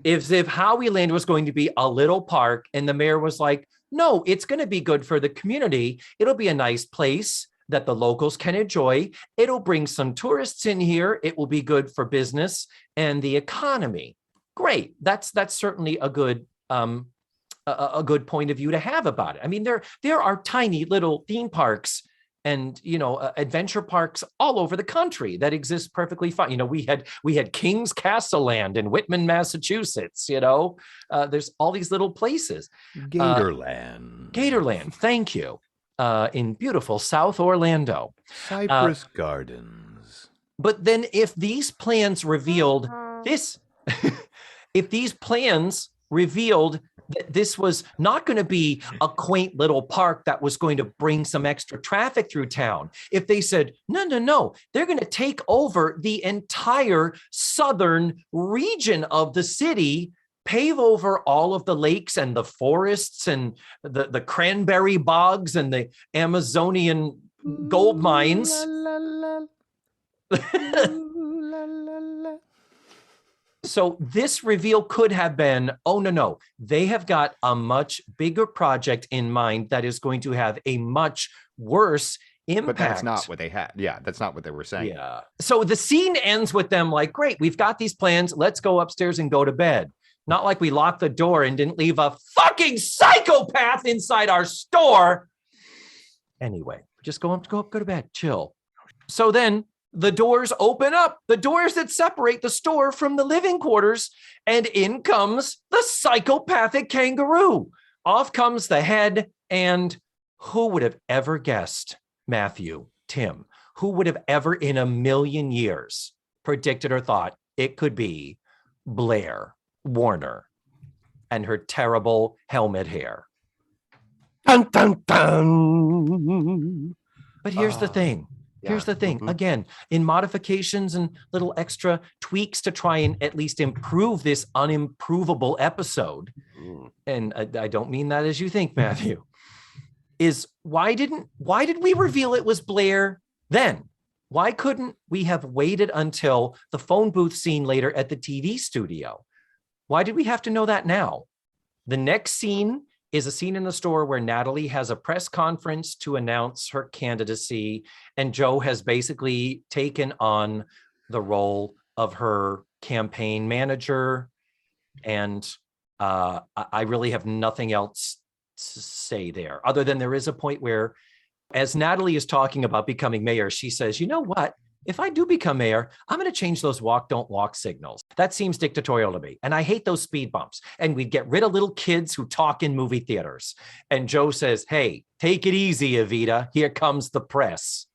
if Howieland was going to be a little park and the mayor was like, no, it's going to be good for the community. It'll be a nice place that the locals can enjoy. It'll bring some tourists in here. It will be good for business and the economy. Great. That's certainly a good point of view to have about it. I mean, there are tiny little theme parks and adventure parks all over the country that exist perfectly fine. We had King's Castle Land in Whitman, Massachusetts. There's all these little places. Gatorland. Thank you. In beautiful South Orlando. Cypress Gardens. But then if these plans revealed this, if these plans revealed that this was not going to be a quaint little park that was going to bring some extra traffic through town, if they said, no, they're going to take over the entire southern region of the city, pave over all of the lakes and the forests and the cranberry bogs and the Amazonian gold mines. So this reveal could have been, oh, no, they have got a much bigger project in mind that is going to have a much worse impact. But that's not what they had. Yeah, that's not what they were saying. Yeah. So the scene ends with them like, great, we've got these plans. Let's go upstairs and go to bed. Not like we locked the door and didn't leave a fucking psychopath inside our store. Anyway, just go to bed, chill. So then the doors open up, the doors that separate the store from the living quarters, and in comes the psychopathic kangaroo. Off comes the head, and who would have ever guessed, Matthew, Tim, who would have ever in a million years predicted or thought it could be Blair Warner and her terrible helmet hair? Dun, dun, dun. But here's the thing. Here's the thing. Again, in modifications and little extra tweaks to try and at least improve this unimprovable episode, and I don't mean that as you think, Matthew, is why did we reveal it was Blair then? Why couldn't we have waited until the phone booth scene later at the TV studio? Why did we have to know that now? The next scene is a scene in the store where Natalie has a press conference to announce her candidacy, and Joe has basically taken on the role of her campaign manager. And I really have nothing else to say there, other than there is a point where, as Natalie is talking about becoming mayor, she says, you know what? If I do become mayor, I'm going to change those walk, don't walk signals. That seems dictatorial to me. And I hate those speed bumps. And we'd get rid of little kids who talk in movie theaters. And Joe says, hey, take it easy, Evita. Here comes the press.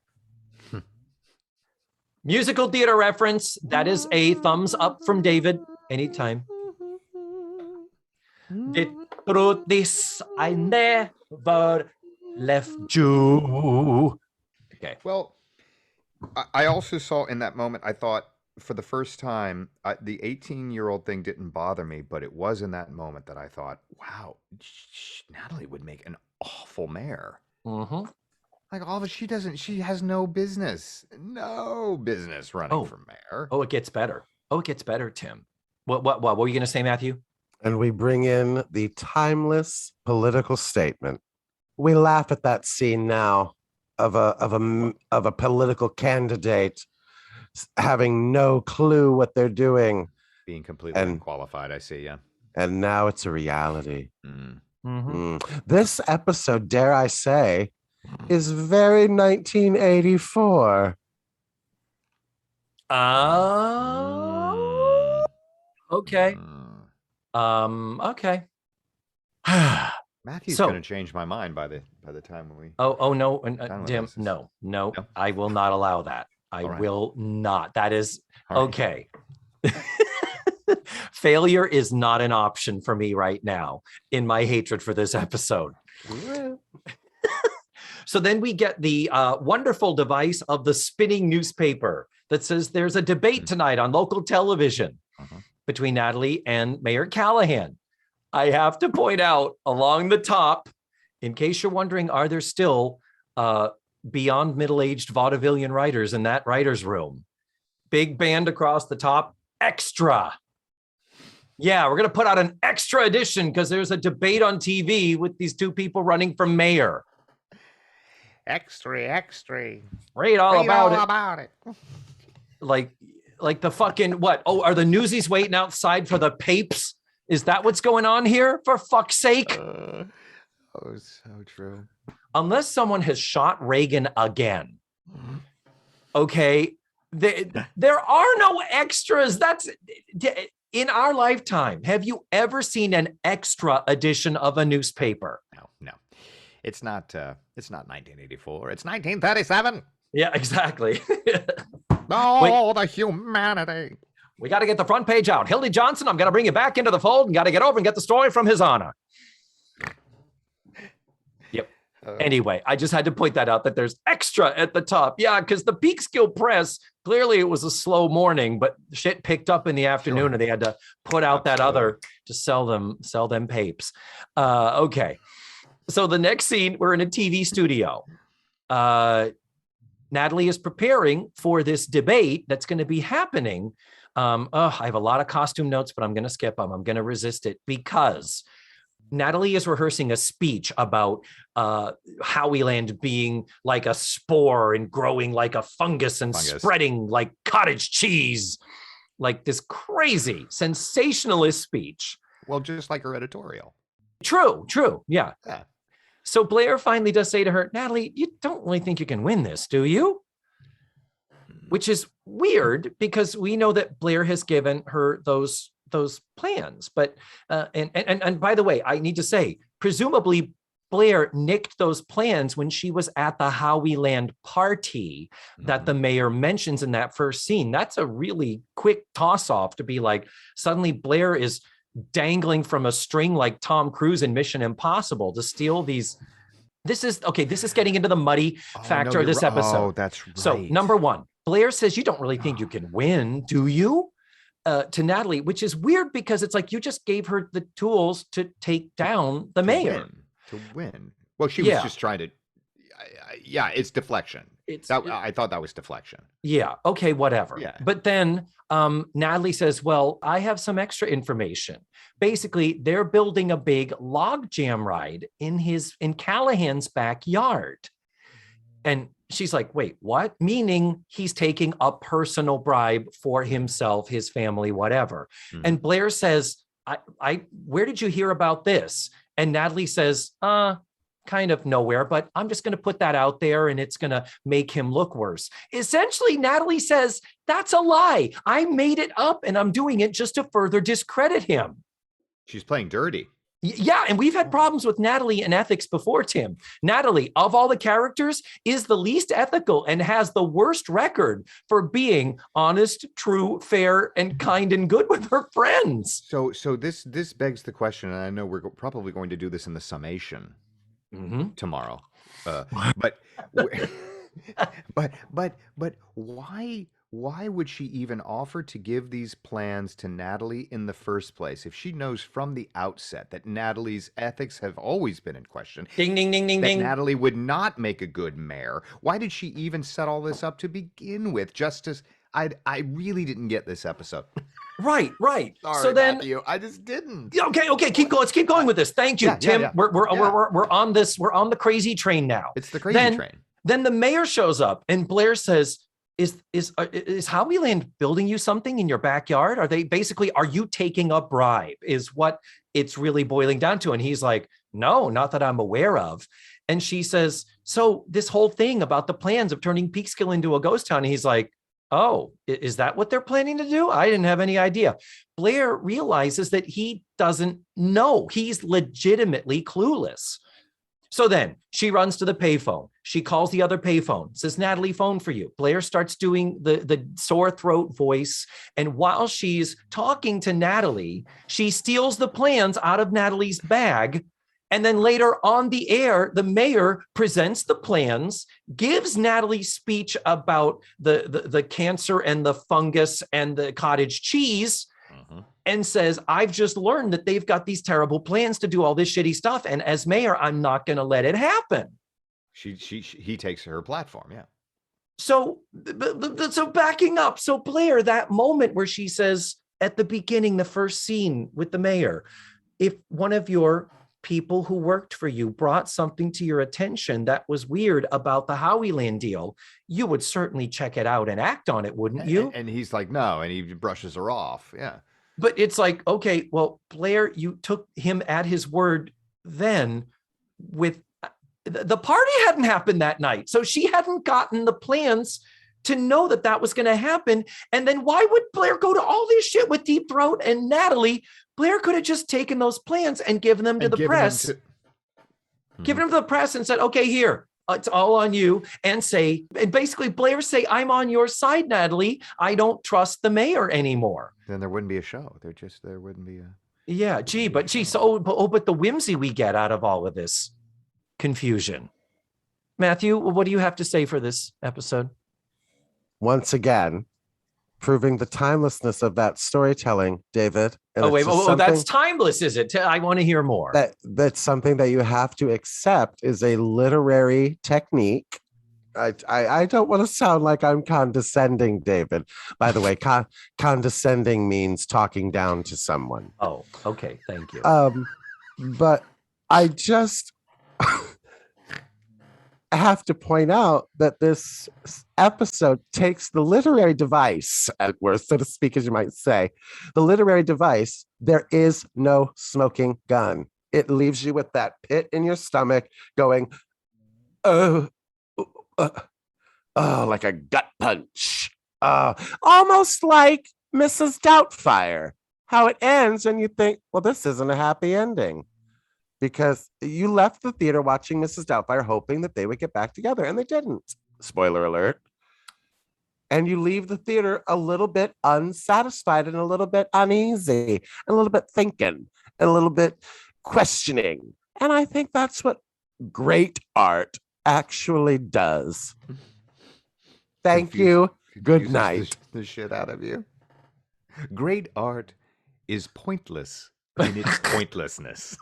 Musical theater reference. That is a thumbs up from David. Anytime. The truth is, I never left you. Okay. Well, I also saw in that moment, I thought for the first time, the 18-year-old thing didn't bother me, but it was in that moment that I thought, wow, Natalie would make an awful mayor. Mm-hmm. Like all of it, she has no business running for mayor. Oh, it gets better. Oh, it gets better, Tim. What were you going to say, Matthew? And we bring in the timeless political statement. We laugh at that scene now of a political candidate having no clue what they're doing, Being completely unqualified, I see, yeah. And now it's a reality. Mm-hmm. This episode, dare I say, is very 1984. Okay. Okay. Matthew's going to change my mind by the time we. Oh no, Tim, no, I will not allow that. I will not. That is okay. Failure is not an option for me right now in my hatred for this episode. So then we get the wonderful device of the spinning newspaper that says there's a debate tonight on local television between Natalie and Mayor Callahan. I have to point out along the top, in case you're wondering, are there still beyond middle-aged vaudevillian writers in that writer's room? Big band across the top, extra. Yeah, we're going to put out an extra edition because there's a debate on TV with these two people running for mayor. Extra. Read all about it. Like the fucking what? Oh, are the newsies waiting outside for the papes? Is that what's going on here? For fuck's sake. Oh, so true. Unless someone has shot Reagan again. Okay. There are no extras. That's in our lifetime. Have you ever seen an extra edition of a newspaper? No. It's not 1984. It's 1937. Yeah, exactly. The humanity. We got to get the front page out. Hildy Johnson, I'm going to bring you back into the fold and got to get over and get the story from His Honor. Yep. Anyway, I just had to point that out, that there's extra at the top. Yeah, because the Peekskill Press, clearly it was a slow morning, but shit picked up in the afternoon and they had to put out that other to sell them papes. Okay. So the next scene, we're in a TV studio. Natalie is preparing for this debate that's going to be happening. I have a lot of costume notes, but I'm going to skip them. I'm going to resist it because Natalie is rehearsing a speech about Howieland being like a spore and growing like a fungus and spreading like cottage cheese, like this crazy sensationalist speech. Well, just like her editorial. True. Yeah. So Blair finally does say to her, Natalie, you don't really think you can win this, do you? Which is weird because we know that Blair has given her those plans. But and by the way, I need to say, presumably Blair nicked those plans when she was at the Howieland party that the mayor mentions in that first scene. That's a really quick toss off to be like, suddenly Blair is dangling from a string like Tom Cruise in Mission Impossible to steal these. This is getting into the muddy factor of this episode. Oh, that's right. So number one, Blair says, you don't really think you can win, do you? To Natalie, which is weird because it's like you just gave her the tools to take down the mayor. To win. Well, she was just trying to. It's deflection. I thought that was deflection. Yeah. Okay. Whatever. Yeah. But then Natalie says, well, I have some extra information. Basically, they're building a big log jam ride in Callahan's backyard. And she's like, wait, what? Meaning he's taking a personal bribe for himself, his family, whatever. And Blair says, where did you hear about this? And Natalie says, kind of nowhere, but I'm just going to put that out there and it's going to make him look worse. Essentially, Natalie says, that's a lie. I made it up and I'm doing it just to further discredit him. She's playing dirty. Yeah, and we've had problems with Natalie and ethics before, Tim. Natalie, of all the characters, is the least ethical and has the worst record for being honest, true, fair, and kind and good with her friends. So this begs the question, and I know we're probably going to do this in the summation tomorrow. But why why would she even offer to give these plans to Natalie in the first place if she knows from the outset that Natalie's ethics have always been in question? Ding, ding, ding, ding, that ding. Natalie would not make a good mayor. Why did she even set all this up to begin with? I really didn't get this episode. Right. Sorry, So then, Matthew, I just didn't. Okay, keep going. Let's keep going with this. Thank you, Yeah, Tim. yeah. We're on this. We're on the crazy train now. It's the crazy train. Then the mayor shows up, and Blair says, "Is Howieland building you something in your backyard? Are you taking a bribe? Is what it's really boiling down to?" And he's like, "No, not that I'm aware of." And she says, "So this whole thing about the plans of turning Peekskill into a ghost town," and he's like, "Oh, is that what they're planning to do? I didn't have any idea." Blair realizes that he doesn't know. He's legitimately clueless. So then she runs to the payphone. She calls the other payphone, says, "Natalie, phone for you." Blair starts doing the sore throat voice. And while she's talking to Natalie, she steals the plans out of Natalie's bag. And then later on the air, the mayor presents the plans, gives Natalie's speech about the cancer and the fungus and the cottage cheese, and says, "I've just learned that they've got these terrible plans to do all this shitty stuff. And as mayor, I'm not going to let it happen." He takes her platform, yeah. So backing up. So Blair, that moment where she says at the beginning, the first scene with the mayor, if one of your people who worked for you brought something to your attention that was weird about the Howieland deal, you would certainly check it out and act on it, wouldn't you? And he's like, no, and he brushes her off. Yeah. But it's like, okay, well, Blair, you took him at his word then. With the party hadn't happened that night, so she hadn't gotten the plans to know that was going to happen. And then why would Blair go to all this shit with Deep Throat and Natalie? Blair could have just taken those plans and given them to the press. Given them to the press and said, "Okay, here, it's all on you." And basically Blair say, "I'm on your side, Natalie. I don't trust the mayor anymore." Then there wouldn't be a show. There wouldn't be a. Yeah, but the whimsy we get out of all of this confusion. Matthew, what do you have to say for this episode? Once again, proving the timelessness of that storytelling, David. And that's timeless, is it? I want to hear more. That's something that you have to accept is a literary technique. I don't want to sound like I'm condescending, David. By the way, condescending means talking down to someone. Oh, okay. Thank you. But I just have to point out that this episode takes the literary device, so to speak, as you might say, the literary device. There is no smoking gun. It leaves you with that pit in your stomach going, like a gut punch. Almost like Mrs. Doubtfire, how it ends and you think, well, this isn't a happy ending. Because you left the theater watching Mrs. Doubtfire hoping that they would get back together, and they didn't. Spoiler alert. And you leave the theater a little bit unsatisfied and a little bit uneasy, and a little bit thinking, and a little bit questioning. And I think that's what great art actually does. Thank you. Good night. The shit out of you. Great art is pointless in its pointlessness.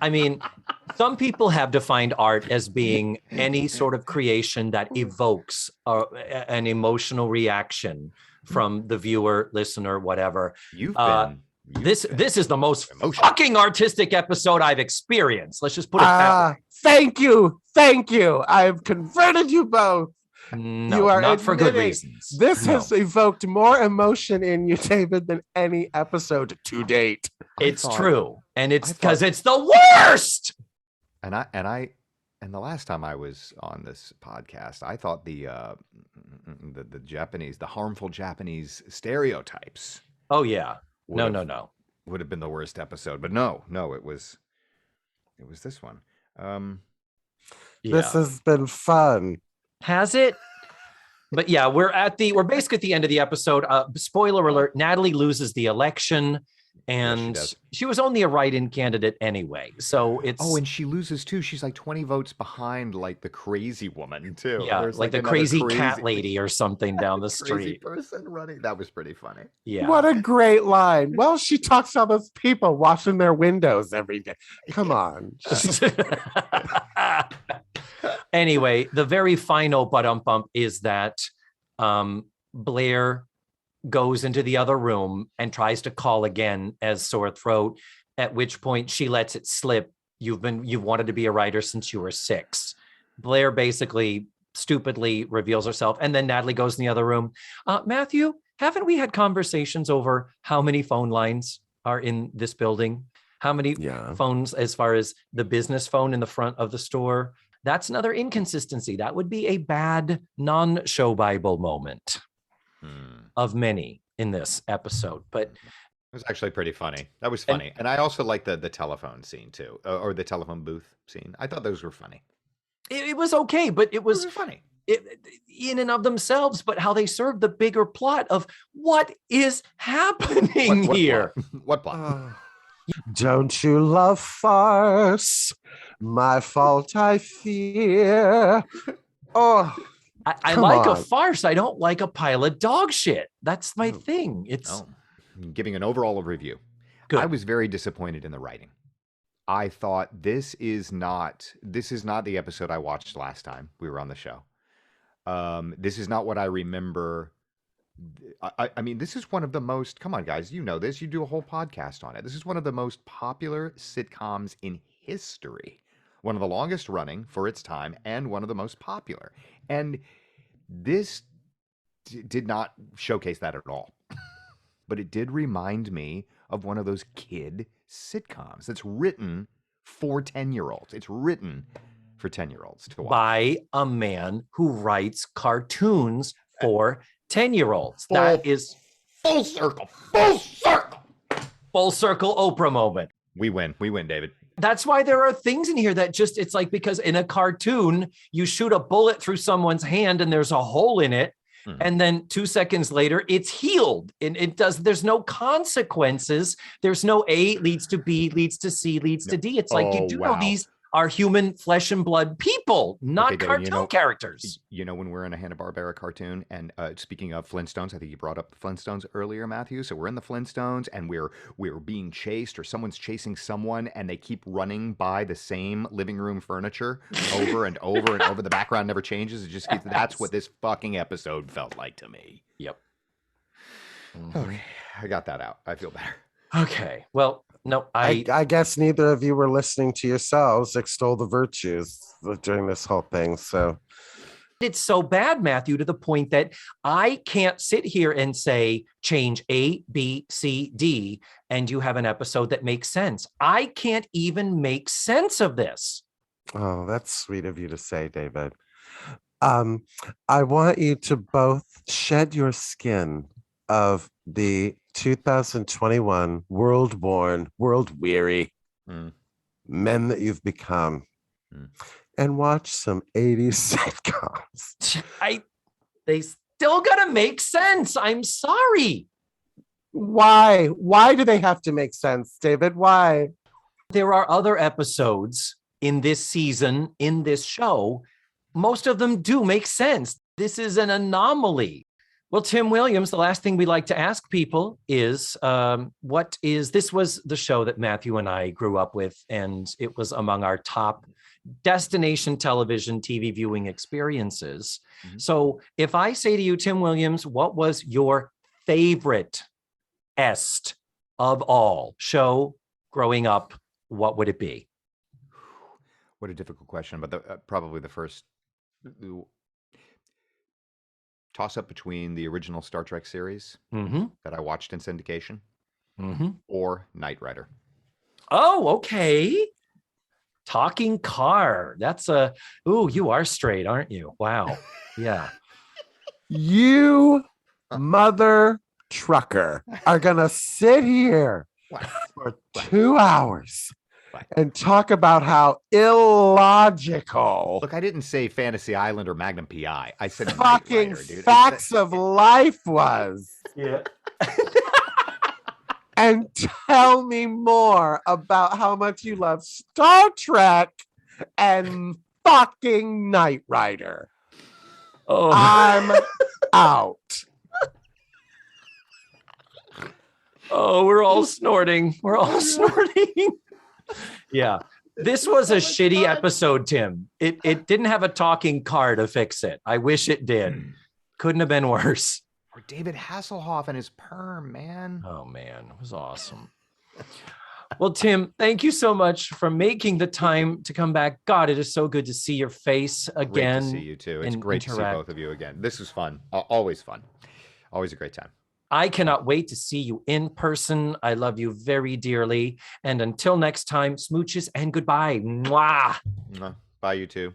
I mean, some people have defined art as being any sort of creation that evokes an emotional reaction from the viewer, listener, whatever. This is the most fucking artistic episode I've experienced. Let's just put it that way. Thank you. I've converted you both. No, you are not for good reasons. This has evoked more emotion in you, David, than any episode to date. It's true, and it's because it's the worst. And the last time I was on this podcast, I thought the Japanese, the harmful Japanese stereotypes. Oh yeah, no, would have been the worst episode, but no, it was this one. This has been fun. Has it? But yeah, we're basically at the end of the episode. Spoiler alert, Natalie loses the election. And does. she was only a write-in candidate anyway. So it's and she loses too. She's like 20 votes behind like the crazy woman too. yeah, There's like the another crazy cat lady or something down the crazy street. person running. That was pretty funny. Yeah. What a great line. Well, she talks to all those people washing their windows every day. Come on. Anyway, the very final bump is that Blair goes into the other room and tries to call again as sore throat, at which point she lets it slip. You've wanted to be a writer since you were 6. Blair basically stupidly reveals herself, and then Natalie goes in the other room. Matthew, haven't we had conversations over how many phone lines are in this building? How many phones as far as the business phone in the front of the store? That's another inconsistency. That would be a bad non-show Bible moment of many in this episode. But it was actually pretty funny. That was funny. And I also like the telephone scene too, or the telephone booth scene. I thought those were funny. It was okay, but it was funny in and of themselves, but how they served the bigger plot of what is happening here. What plot? Don't you love farce? My fault, I fear. Oh, I like a farce. I don't like a pile of dog shit. That's my thing. It's giving an overall review. Good. I was very disappointed in the writing. I thought this is not the episode I watched last time we were on the show. This is not what I remember. I mean, this is one of the most, come on guys, you know this, you do a whole podcast on it. This is one of the most popular sitcoms in history. One of the longest running for its time and one of the most popular. And this did not showcase that at all. But it did remind me of one of those kid sitcoms that's written for 10-year-olds. It's written for 10-year-olds to watch. By a man who writes cartoons for 10-year-olds. That is full circle. Full circle. Full circle Oprah moment. We win, David. That's why there are things in here that just, it's like, because in a cartoon, you shoot a bullet through someone's hand and there's a hole in it. And then 2 seconds later, it's healed. And there's no consequences. There's no A leads to B, leads to C, leads to D. It's like, you do know these are human flesh and blood people, not cartoon characters. You know, when we're in a Hanna-Barbera cartoon, and speaking of Flintstones, I think you brought up the Flintstones earlier, Matthew. So we're in the Flintstones and we're being chased, or someone's chasing someone, and they keep running by the same living room furniture over and over and over. The background never changes. It just keeps, that's what this fucking episode felt like to me. Yep. Okay, I got that out. I feel better. Okay. Well, no, I guess neither of you were listening to yourselves extol the virtues during this whole thing. So it's so bad, Matthew, to the point that I can't sit here and say change A, B, C, D, and you have an episode that makes sense. I can't even make sense of this. Oh, that's sweet of you to say, David. I want you to both shed your skin of the 2021 world-born, world-weary men that you've become, and watch some 80s sitcoms. They still gotta make sense. I'm sorry. Why? Why do they have to make sense, David? Why? There are other episodes in this season, in this show. Most of them do make sense. This is an anomaly. Well, Tim Williams, the last thing we like to ask people is, this was the show that Matthew and I grew up with, and it was among our top destination television TV viewing experiences. So if I say to you, Tim Williams, what was your favorite of all show growing up, what would it be? What a difficult question, but probably the first toss-up between the original Star Trek series that I watched in syndication or Knight Rider. Oh, okay. Talking car. That's you are straight, aren't you? Wow. Yeah. You mother trucker are going to sit here for 2 hours and talk about how illogical. Look, I didn't say Fantasy Island or Magnum PI. I said fucking Rider, dude. Facts of Life was. Yeah. and tell me more about how much you love Star Trek and fucking Knight Rider. Oh, I'm out. oh, we're all snorting. We're all snorting. Yeah. This was a shitty episode, Tim. It didn't have a talking car to fix it. I wish it did. Couldn't have been worse. Or David Hasselhoff and his perm, man. Oh, man. It was awesome. Well, Tim, thank you so much for making the time to come back. God, it is so good to see your face again. Great to see you too. It's and great to see interact. both of you again. This was fun. Always fun. Always a great time. I cannot wait to see you in person. I love you very dearly. And until next time, smooches and goodbye. Mwah. Bye, you two.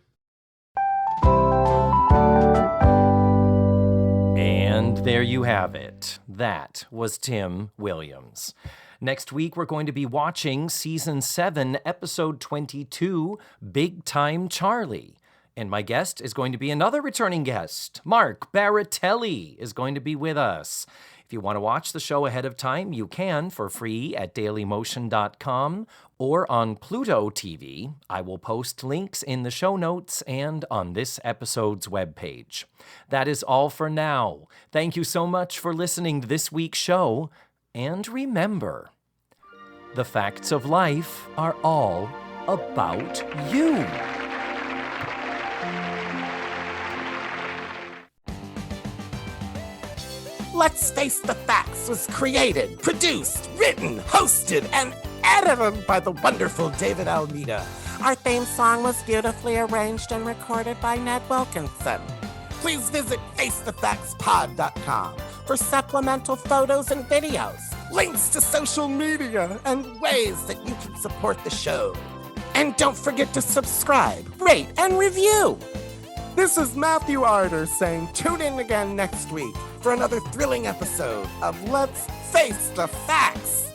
And there you have it. That was Tim Williams. Next week, we're going to be watching Season 7, Episode 22, Big Time Charlie. And my guest is going to be another returning guest. Mark Baratelli is going to be with us. If you want to watch the show ahead of time, you can for free at dailymotion.com or on Pluto TV. I will post links in the show notes and on this episode's webpage. That is all for now. Thank you so much for listening to this week's show. And remember, the facts of life are all about you. Let's Face the Facts was created, produced, written, hosted, and edited by the wonderful David Almeida. Our theme song was beautifully arranged and recorded by Ned Wilkinson. Please visit FaceTheFactsPod.com for supplemental photos and videos, links to social media, and ways that you can support the show. And don't forget to subscribe, rate, and review. This is Matthew Arder saying tune in again next week for another thrilling episode of Let's Face the Facts.